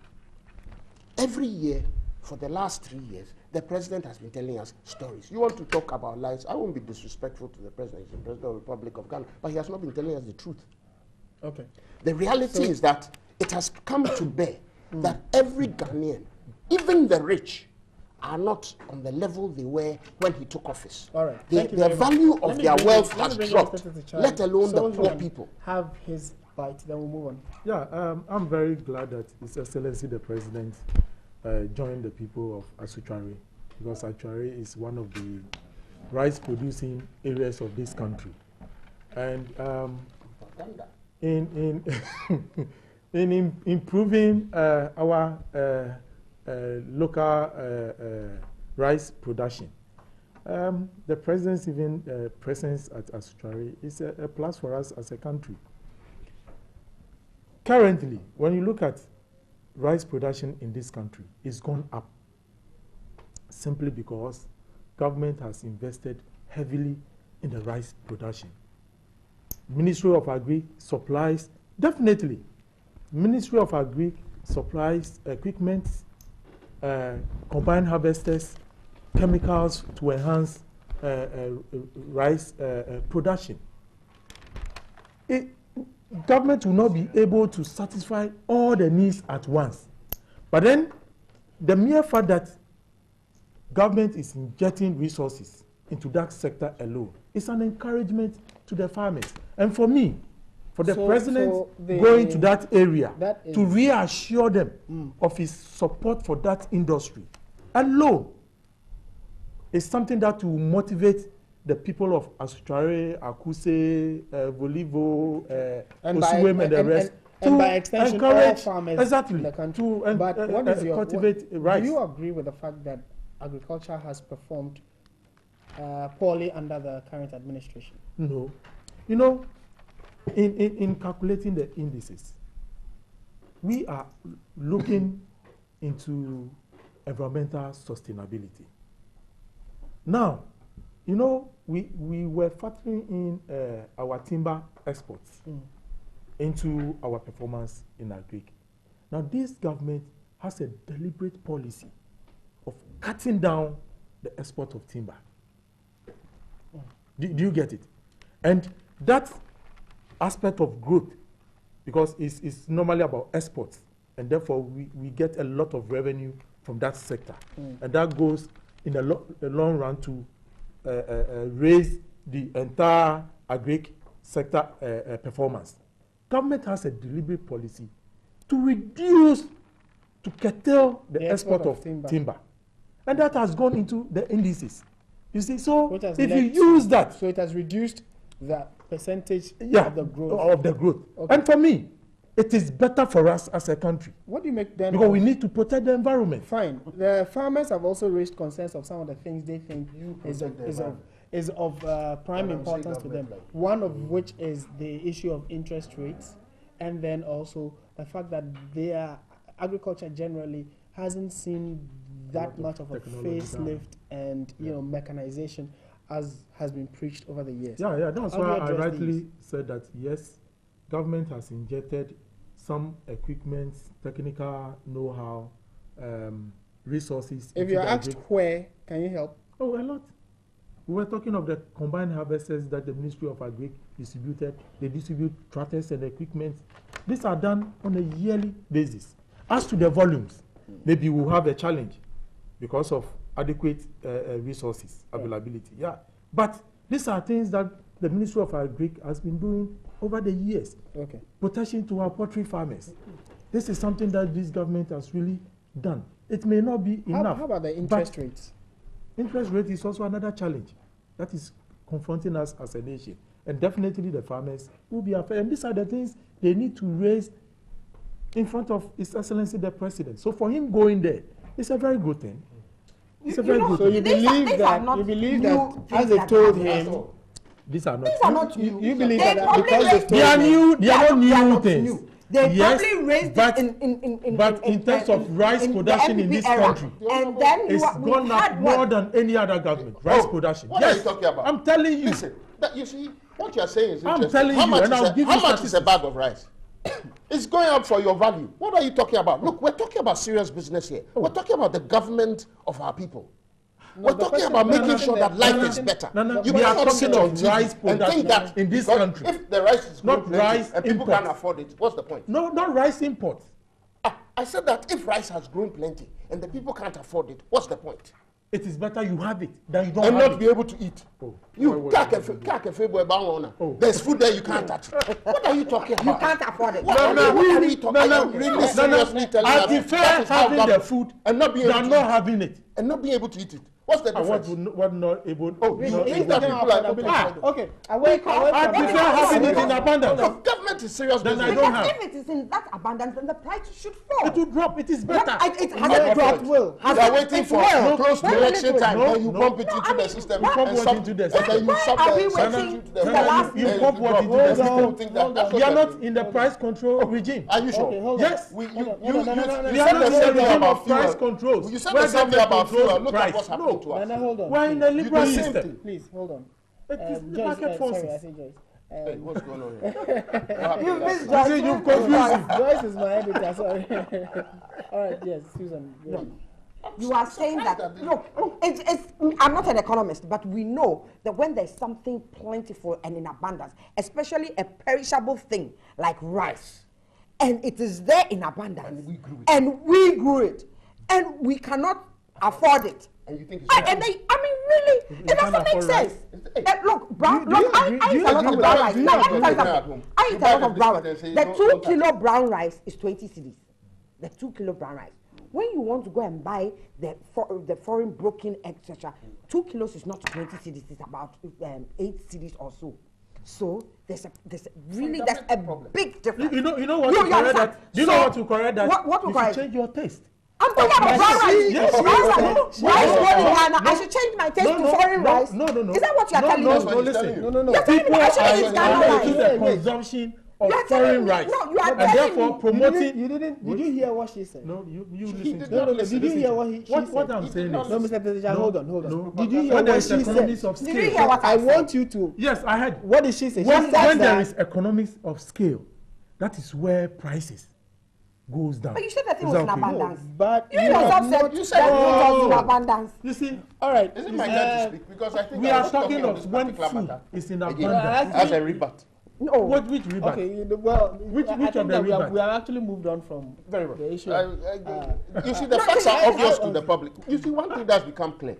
Every year, for the last 3 years, the president has been telling us stories. You want to talk about lies? I won't be disrespectful to the president. He's the president of the Republic of Ghana, but he has not been telling us the truth. Okay. The reality is that it has come to bear that every Ghanaian, even the rich, are not on the level they were when he took office. All right. The value of their wealth has dropped, let alone the poor people. Have his bite, then we'll move on. Yeah, I'm very glad that His Excellency the President joined the people of Asuchari, because Asuchari is one of the rice-producing areas of this country, and in improving our local rice production, the president's even presence at Asuchari is a plus for us as a country. Currently, when you look at rice production in this country, it's gone up simply because government has invested heavily in the rice production. Ministry of Agri supplies, definitely, Ministry of Agri supplies equipment, combined harvesters, chemicals to enhance rice production. Government will not be able to satisfy all the needs at once. But then, the mere fact that government is injecting resources into that sector alone is an encouragement to the farmers. And for me, for the president going to that area to reassure them of his support for that industry alone is something that will motivate the people of Asuchari, Akuse, Volivo, Osuwem, and the rest. And by extension, all farmers exactly, in the country. to But what is your, cultivate rice. Do you agree with the fact that agriculture has performed poorly under the current administration? No. You know, in calculating the indices, we are looking into environmental sustainability. Now, you know, we were factoring in our timber exports into our performance in agric. Now, this government has a deliberate policy of cutting down the export of timber. Do you get it? And that aspect of growth, because it's normally about exports, and therefore we get a lot of revenue from that sector, and that goes in the long run to raise the entire agri sector performance. Government has a deliberate policy to reduce, to curtail the export of timber, and that has gone into the indices. You see, so if you use that, so it has reduced the percentage of the growth. Okay. And for me, it is better for us as a country. What do you make then? Because we need to protect the environment. Fine. The farmers have also raised concerns of some of the things they think is of prime importance to them. One of which is the issue of interest rates, and then also the fact that their agriculture generally hasn't seen that much of a facelift and mechanization as has been preached over the years. Yeah, that's why I rightly said that yes, government has injected some equipment, technical know-how, resources. If you're asked where, can you help? Oh, a lot. We were talking of the combined harvesters that the Ministry of Agri distributed. They distribute tractors and equipment. These are done on a yearly basis. As to the volumes, maybe we'll have a challenge because of adequate resources availability. Yeah, but these are things that the Ministry of Agri has been doing over the years. Okay. Protection to our poultry farmers. This is something that this government has really done. It may not be enough. How about the interest rates? Interest rate is also another challenge that is confronting us as a nation. And definitely the farmers will be affected. And these are the things they need to raise in front of His Excellency the President. So for him going there, it's a very good thing. It's a very good thing. So you believe that as they told him, these are not new. You believe that because they are new, they are not new things. They probably raised but, it but in terms of rice production in this country, and then it's gone up more than any other government. Rice production. What are you talking about? I'm telling you. Listen, you see, what you are saying is interesting. I'm telling you, and I'll give you how much is a bag of rice? It's going up for your value. What are you talking about? Look, we're talking about serious business here. We're talking about the government of our people. We're talking about making sure that life is better. You cannot sit on rice and think that in this country, if the rice is not rice and people can't afford it, what's the point? No, not rice import. I said that if rice has grown plenty and the people can't afford it, what's the point? It is better you have it than you don't and have not be able to eat. There's food there, you can't touch it. What are you talking about? You can't afford it. What are we talking about? Really seriously telling us I prefer having the food and not being able than not having it. And not being able to eat it. What's the difference? What not able? Oh, you think that people are able to? Okay, I prefer having it in abundance. The government is serious. Then I don't have. If it is in that abundance, then the price should fall. It will drop. It is better. It hasn't dropped. You are waiting for close to election time, then you pump it into the system and then you stop you pump what into the system. We are not in the price control regime. Are you sure? Yes. We are not in the regime of price controls. You said the same thing about fuel. Look at what's happening to us. Nana, hold on. We're in the liberal system. Please, hold on. Market forces. Sorry, I say Joyce. Hey, what's going on here? You missed Joyce. You've confused. Joyce is my editor, sorry. All right, yes, Susan. No. You are saying that, look, I'm not an economist, but we know that when there's something plentiful and in abundance, especially a perishable thing like rice, and it is there in abundance, and we grew it, and we cannot afford it. And you think it's really, it doesn't make sense. Look, I eat a lot of brown rice. I eat a lot of brown rice. The 2 kilo brown rice is 20 cedis. The 2 kilo brown rice. When you want to go and buy the foreign broken, etc., 2 kilos is not 20 cedis. It's about 8 cedis or so. So there's a big difference. You know what to correct that? Do you know what to correct that? What to correct? You should change your taste. I'm talking about brown rice. Yes. Rice grown in Ghana. I should change my taste to foreign rice. No. Is that what you are telling me? No, listen. No. You're telling me I should eat Ghana rice. The consumption of foreign rice. No, you are and therefore promoting. Did you hear what she said? No, you He listen. did No, not listen. Did you hear what she said? What I'm saying is. No, Mr. President, hold on. No. Did you hear When there what is she economies said? of Did you scale. hear what I I said? want you to. Yes, I heard. What did she say? When there is economies of scale, that is where prices goes down. But you said that thing was in abundance. But you yourself said you that said it was in abundance. You see, all right. Is it my turn to speak? Because I think we I are was talking on of this when particular food matter. is in Again, abundance. as a rebut. No. Which rebate? Okay, well, Which I think of the that we have rebate? actually moved on from Very well. the issue. You see, the facts are obvious to the public. You see, one thing that's become clear.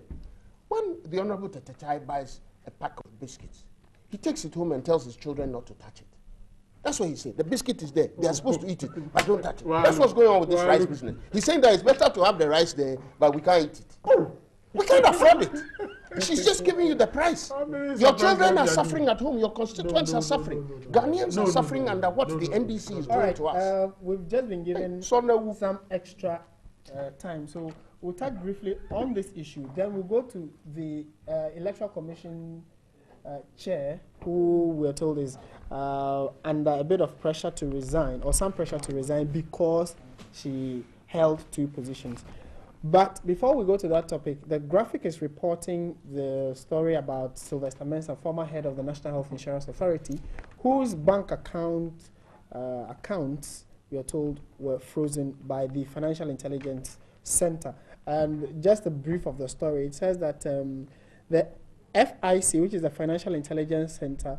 When the Honorable Tetechai buys a pack of biscuits, he takes it home and tells his children not to touch it. That's what he said. The biscuit is there. They are supposed to eat it, but don't touch it. That's what's going on with this rice business. He's saying that it's better to have the rice there, but we can't eat it. We can't afford it. She's just giving you the price. Your children are suffering at home. Your constituents are suffering. Ghanaians are suffering under what the NDC is doing to us. We've just been given Some extra time, so we'll touch briefly on this issue. Then we'll go to the Electoral Commission chair, who we're told is under a bit of pressure to resign, or some pressure to resign, because she held 2 positions. But before we go to that topic, the graphic is reporting the story about Sylvester Mensah, former head of the National Health Insurance Authority, whose bank accounts, we are told, were frozen by the Financial Intelligence Center. And just a brief of the story, it says that the FIC, which is the Financial Intelligence Center,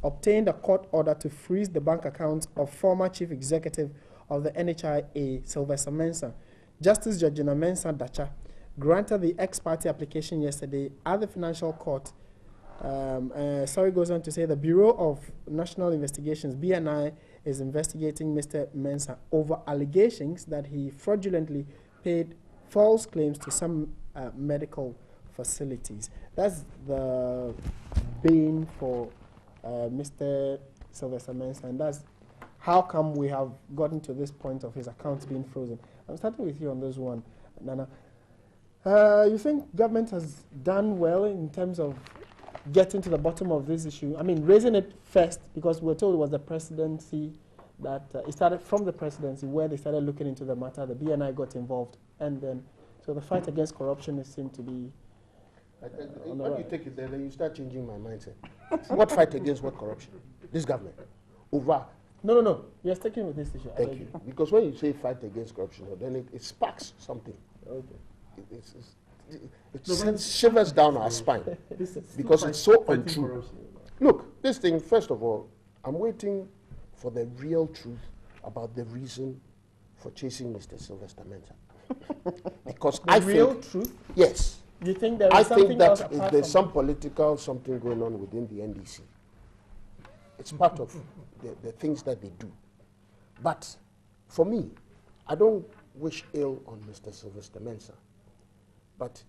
obtained a court order to freeze the bank accounts of former chief executive of the NHIA, Sylvester Mensah. Justice Georgina Mensah Dacha granted the ex-parte application yesterday at the Financial Court. Story goes on to say the Bureau of National Investigations, BNI, is investigating Mr. Mensah over allegations that he fraudulently paid false claims to some medical facilities. That's the bane for Mr. Sylvester Mensah, and that's how come we have gotten to this point of his accounts being frozen. I'm starting with you on this one, Nana. You think government has done well in terms of getting to the bottom of this issue? I mean, raising it first, because we're told it was the presidency that it started from the presidency where they started looking into the matter. The BNI got involved, and then so the fight against corruption seemed to be. When you take it there, then you start changing my mindset. What fight against what corruption? This government over. No. You're sticking with this issue. Thank you. Because when you say fight against corruption, then it sparks something. Okay. It shivers down our spine because it's so untrue. Look, this thing, first of all, I'm waiting for the real truth about the reason for chasing Mr. Sylvester Mensah. Because the real truth? Yes. You think there is something else apart from there's some political something going on within the NDC. It's part of the things that they do. But for me, I don't wish ill on Mr. Sylvester Mensah. But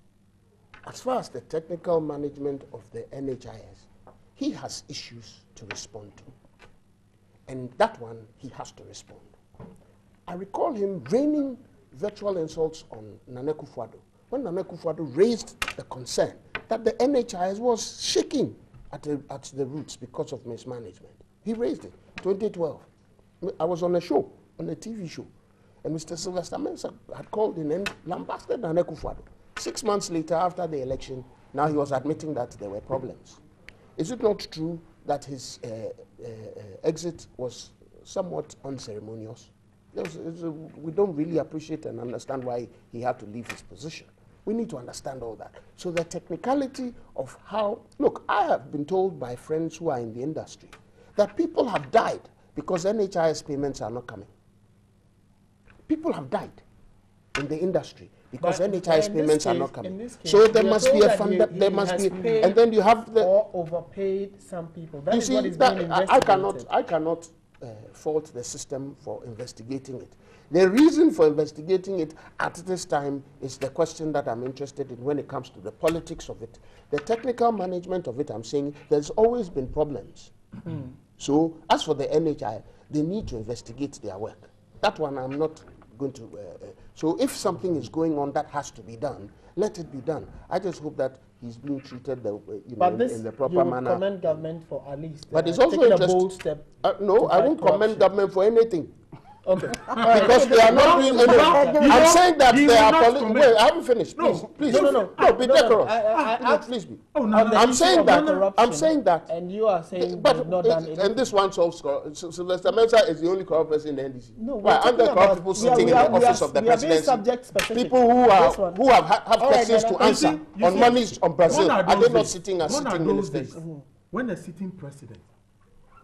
as far as the technical management of the NHIS, he has issues to respond to. And that one, he has to respond. I recall him raining virtual insults on Nana Akufo-Addo when Nana Akufo-Addo raised the concern that the NHIS was shaking at the roots because of mismanagement. He raised it, 2012. I was on a show, on a TV show, and Mr. Sylvester Mensah had called in and lambasted Nana Akufo-Addo. 6 months later, after the election, now he was admitting that there were problems. Is it not true that his exit was somewhat unceremonious? We don't really appreciate and understand why he had to leave his position. We need to understand all that. So the technicality of how, look, I have been told by friends who are in the industry that people have died because NHIS payments are not coming. People have died in the industry because NHIS payments are not coming. So there must be a fund, there must be, and then you have the... Or overpaid some people. That is what is being investigated. I cannot fault the system for investigating it. The reason for investigating it at this time is the question that I'm interested in when it comes to the politics of it. The technical management of it, I'm saying there's always been problems. So as for the NHI, they need to investigate their work. That one I'm not going to... so if something is going on that has to be done, let it be done. I just hope that he's being treated in the proper manner. You commend government for at least but it's also taking a bold step. No, I won't commend government for anything. Okay. Because they are not doing anything. I'm saying that they are... Wait, I haven't finished. Please. No, be decorous. Please be. I'm saying that. And you are saying they've not done anything. And this one solves corruption. Sylvester Mensah is the only corrupt person in the NDC. No, why aren't there corrupt people sitting in the office of the presidency? People who have questions to answer on monies on Brazil. Are they not sitting as sitting ministers? When a sitting president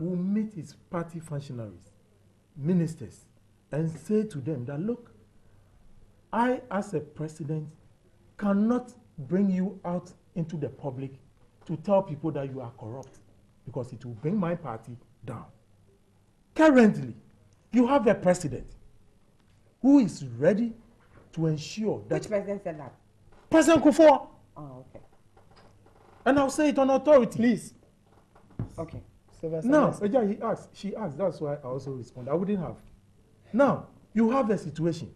will meet his party functionaries, ministers, and say to them that, look, I, as a president, cannot bring you out into the public to tell people that you are corrupt, because it will bring my party down. Currently, you have a president who is ready to ensure that... Which president said that? President Kufuor. Oh, okay. And I'll say it on authority. Please. Okay. Now, she asked, that's why I also respond. I wouldn't have. Now, you have a situation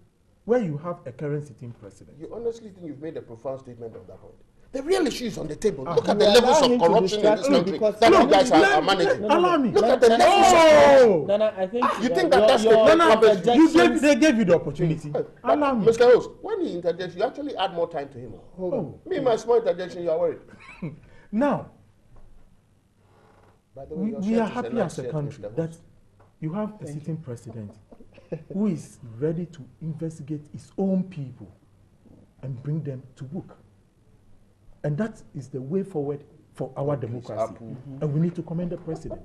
where you have a current sitting president. You honestly think you've made a profound statement on that point? The real issue is on the table. Look at the levels of corruption in this country that you guys are managing. Allow me. Look at the levels of... No, I think... You think that's the... They gave you the opportunity. Allow me. Mr. Host, when he interjects, you actually add more time to him. Hold on. Me, my small interjection, you are worried. Now, By the way, we are happy as a country that you have a sitting president who is ready to investigate his own people and bring them to book. And that is the way forward for our democracy. And we need to commend the president.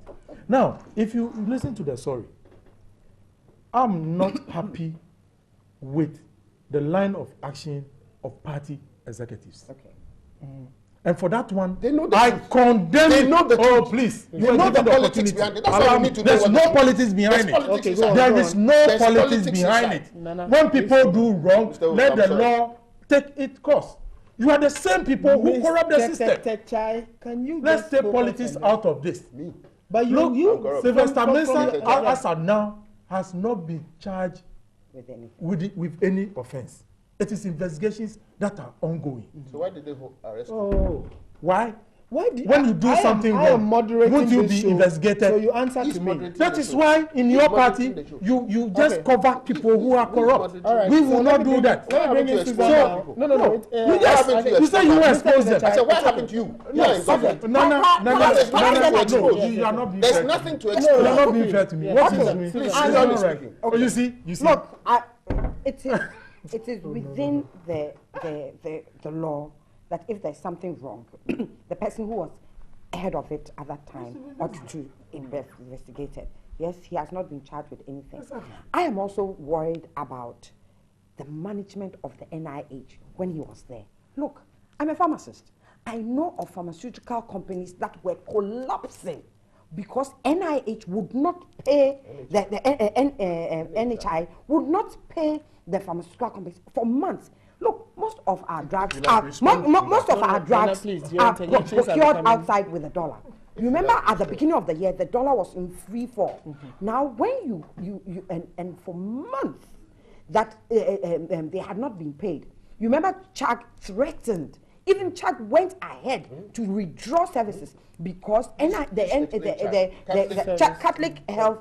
Now, if you listen to the story, I'm not happy with the line of action of party executives. Okay. And for that one, They know the I truth. condemn They it. know the Oh, truth. please. They You are know given the the politics opportunity. behind it. That's why Allow we me. need to know There's what no the- politics behind There's it. politics Okay, go inside. on. There is no There's politics politics behind inside. it. No, no. When people do wrong, Mr. Host, let I'm the sorry. law take its course. You are the same people who corrupt the system. Can you Let's just take focus politics on this? out of this. Me. But Look, you Sylvester from Mensah, the- as of now, has not been charged With anything. with any offense. It is investigations that are ongoing. So why did they arrest him? Oh. Why? Why did When you do something I am wrong, moderating won't you this be show, investigated? So you answer He's to me. moderating. That is why in your party you just Okay. cover people who are corrupt. All right, We so will let not me do bring- that. Let me bring Why in haven't you Susan exposed now. people? No. You haven't you you say you will Mr. expose them. I said, what It's happened to you? You Yes, are okay. involved. No, Yes. you are not being There's fair. nothing to You expose. are not being fair to me. Yeah. What Okay. is me? Please, It's Susan not is right. speaking. Oh, you see. Look, it is within the law that if there's something wrong, the person who was ahead of it at that time ought to investigate it. Yes, he has not been charged with anything. I am also worried about the management of the NIH when he was there. Look, I'm a pharmacist. I know of pharmaceutical companies that were collapsing because NIH would not pay, the NHI would not pay the pharmaceutical companies for months. Look, most of our drugs are most of our drugs please, are interjections are procured becoming- outside with the dollar. You remember at the beginning of the year, the dollar was in free fall. Now, when you and for months that they had not been paid. You remember Chag threatened. Even Chag went ahead to withdraw services because the Catholic Health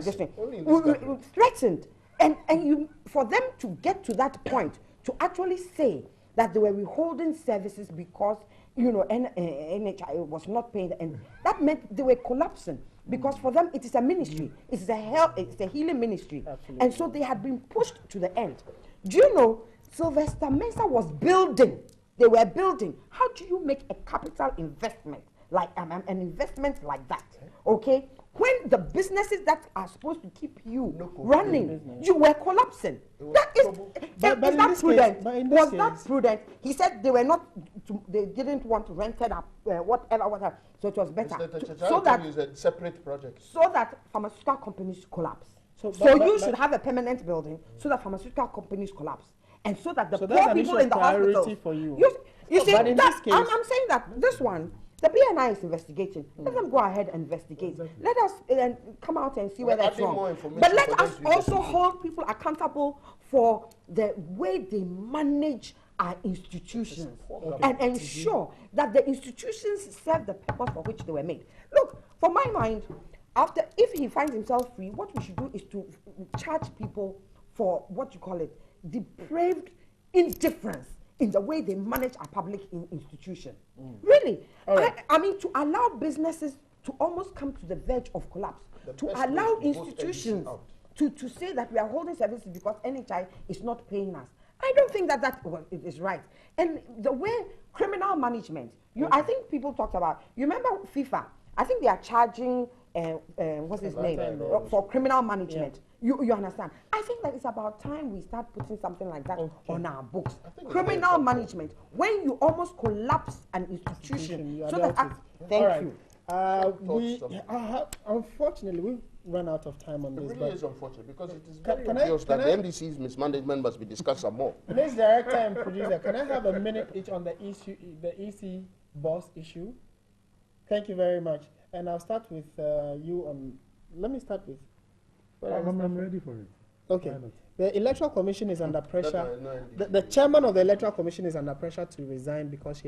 this thing, threatened. And you, for them to get to that point, to actually say that they were withholding services because, you know, NHI was not paying, and that meant they were collapsing. Because for them, it is a ministry. It's a healing ministry. Absolutely. And so they had been pushed to the end. Do you know, Sylvester Mensah was building. They were building. How do you make a capital investment, like an investment like that, okay? When the businesses that are supposed to keep you running, you were collapsing. That is, But is in that this prudent? case- but in this Was that case- prudent? He said they were not, they didn't want to rent it up, whatever. So it was better. So that is a separate project. pharmaceutical companies collapse. So, So, but- you but- should have a permanent building so that pharmaceutical companies collapse. And so that the So that's poor an people issue in the of priority hospitals. for you. You see, But in that, this case- I'm saying that this one, the BNI is investigating. Let them go ahead and investigate. Let us come out and see We're whether it's adding wrong. more information But let for them us to also investigate. hold people accountable for the way they manage our institutions and ensure that the institutions serve the purpose for which they were made. Look, for my mind, if he finds himself free, what we should do is to charge people for what you call it, depraved indifference in the way they manage our public institution. Really, right. I mean, to allow businesses to almost come to the verge of collapse, to best way allow is to vote institutions NDC out. to say that we are holding services because NHI is not paying us. I don't think that it is right. And the way criminal management, I think people talked about, you remember FIFA, I think they are charging, what's his name, for criminal management. You understand? I think that it's about time we start putting something like that on our books. Criminal management, when you almost collapse an institution. So that thank you. Unfortunately, we've run out of time on this. It really is unfortunate because it is very obvious that the MDC's mismanagement must be discussed some more. Next director and producer, can I have a minute each on the issue, the EC boss issue? Thank you very much. And I'll start with you on. Let me start with. I'm ready for it. Okay. The Electoral Commission is under pressure. The chairman of the Electoral Commission is under pressure to resign because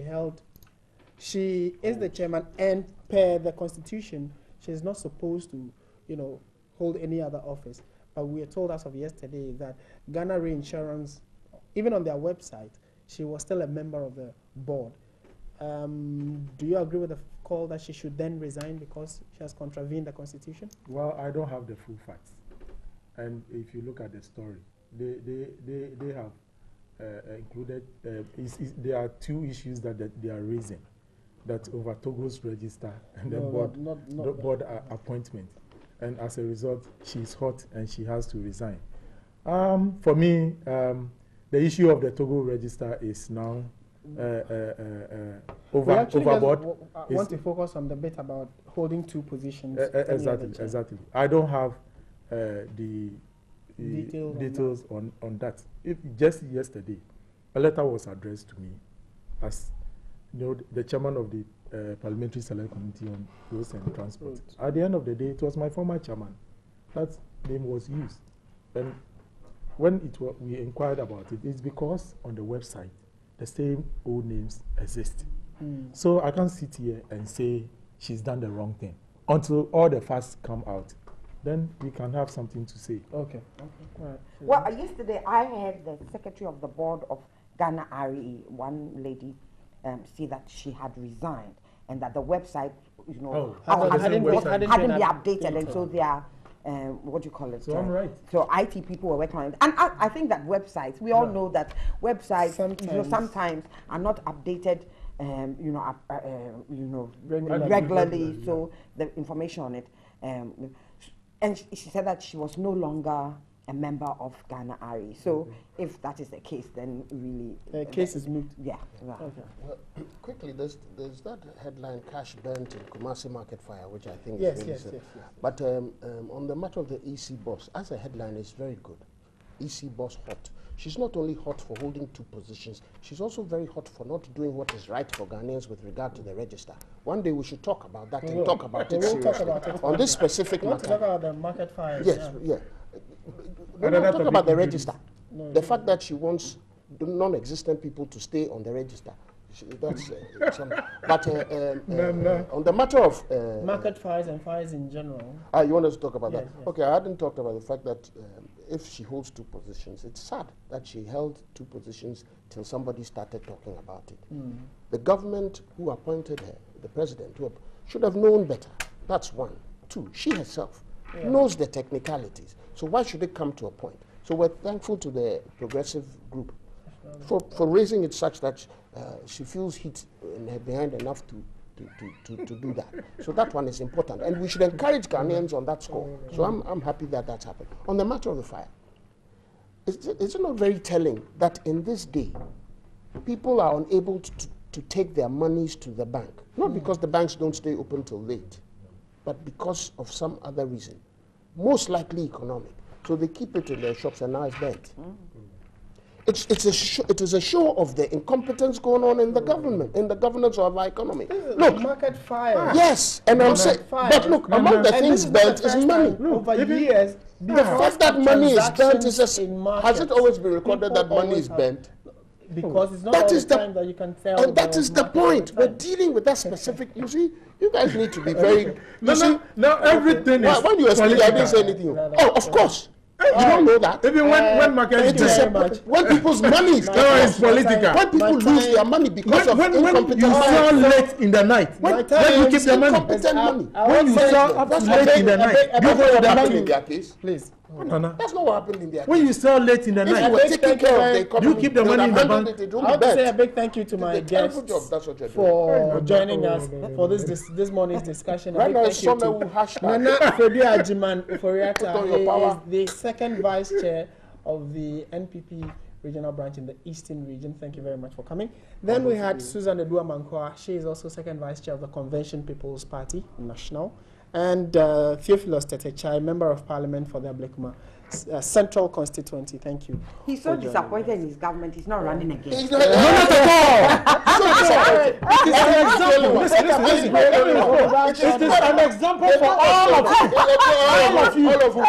she is the chairman, and per the Constitution, she is not supposed to, hold any other office. But we are told as of yesterday that Ghana Reinsurance, even on their website, she was still a member of the board. Do you agree with the call that she should then resign because she has contravened the Constitution? Well, I don't have the full facts. And if you look at the story, they have included, there are two issues that they are raising, that over Togo's register and then board appointment. And as a result, she's hot and she has to resign. For me, the issue of the Togo register is now overboard. I want to focus on the bit about holding two positions. Exactly. I don't have the details on that. Just yesterday, a letter was addressed to me as the chairman of the Parliamentary Select Committee on Roads and Transport. At the end of the day, it was my former chairman. That name was used. And when we inquired about it, it's because on the website, the same old names exist. So I can't sit here and say she's done the wrong thing. Until all the facts come out, then we can have something to say. Okay. All right. Well, yesterday I heard the secretary of the board of Ghana RE, one lady, say that she had resigned and that the website, hadn't been updated, and so they are, what do you call it? So I'm right. So IT people were working on it, and I think that websites, we all know that websites sometimes are not updated, regularly. So the information on it, and she said that she was no longer a member of Ghana RE. So if that is the case, then really the case is moot. Yeah. Right. Okay. Well, quickly, there's that headline, cash burnt in Kumasi Market Fire, which I think is really sad. Yes. But on the matter of the EC boss, as a headline, is very good. EC boss hot. She's not only hot for holding two positions, she's also very hot for not doing what is right for Ghanaians with regard to the register. One day we should talk about that and talk about it seriously. On this specific matter. Talk about the market fires. Yes, yeah. No, talk about the register. The fact that she wants the non-existent people to stay on the register. That's but on the matter of market fires and fires in general. You want us to talk about that? Yes. Okay, I hadn't talked about the fact that if she holds two positions, it's sad that she held two positions till somebody started talking about it. The government who appointed her, the president, should have known better. That's one. Two, she herself knows the technicalities. So why should it come to a point? So we're thankful to the progressive group for raising it such that she feels heat in her behind enough to do that. So that one is important. And we should encourage Ghanaians on that score. So I'm happy that that's happened. On the matter of the fire, is it not very telling that in this day, people are unable to take their monies to the bank? Not because the banks don't stay open till late, but because of some other reason. Most likely economic. So they keep it in their shops and now it's burnt. It is a show of the incompetence going on in the government, in the governance of our economy. Look, market fire. Yes, and I'm saying, but look, among the things burnt is money. Over years, the fact that money is burnt is has it always been recorded that money is burnt? Because it's not all the time that you can tell. And that is the point. We're dealing with that specific. You see, you guys need to be very. No, everything is. When you were speaking, I didn't say anything. Oh, of course. You don't know that. Even when markets when people's money is political. When people lose their money because of incompetent when you sell late in the night, when you keep the money, incompetent money. When you sell up to late in the night, you go to the bank. In their case, please. Nana, That's not what happened in the when you sell late in the If night, you were big taking thank care you of very- the economy, you keep the they would money in have the handled bank. it. It I won't want be to say a bad. big thank you to Did my a terrible guests job. That's what you're doing. for joining us for this morning's discussion. A Right big now, thank it's you Some to who hashtag. Nana Fredu Ajiman Put on your Uforiata. power. He is the second vice chair of the NPP regional branch in the Eastern region. Thank you very much for coming. Then we had Susan Edua Mankoa. She is also second vice chair of the Convention People's Party National. And Theophilus Tetechai, member of parliament for the Ablekuma Central Constituency. Thank you. He's so disappointed in his government, he's not running again. He's not at all. So disappointed. it is an example. Listen. It is an example for all of you. All of you.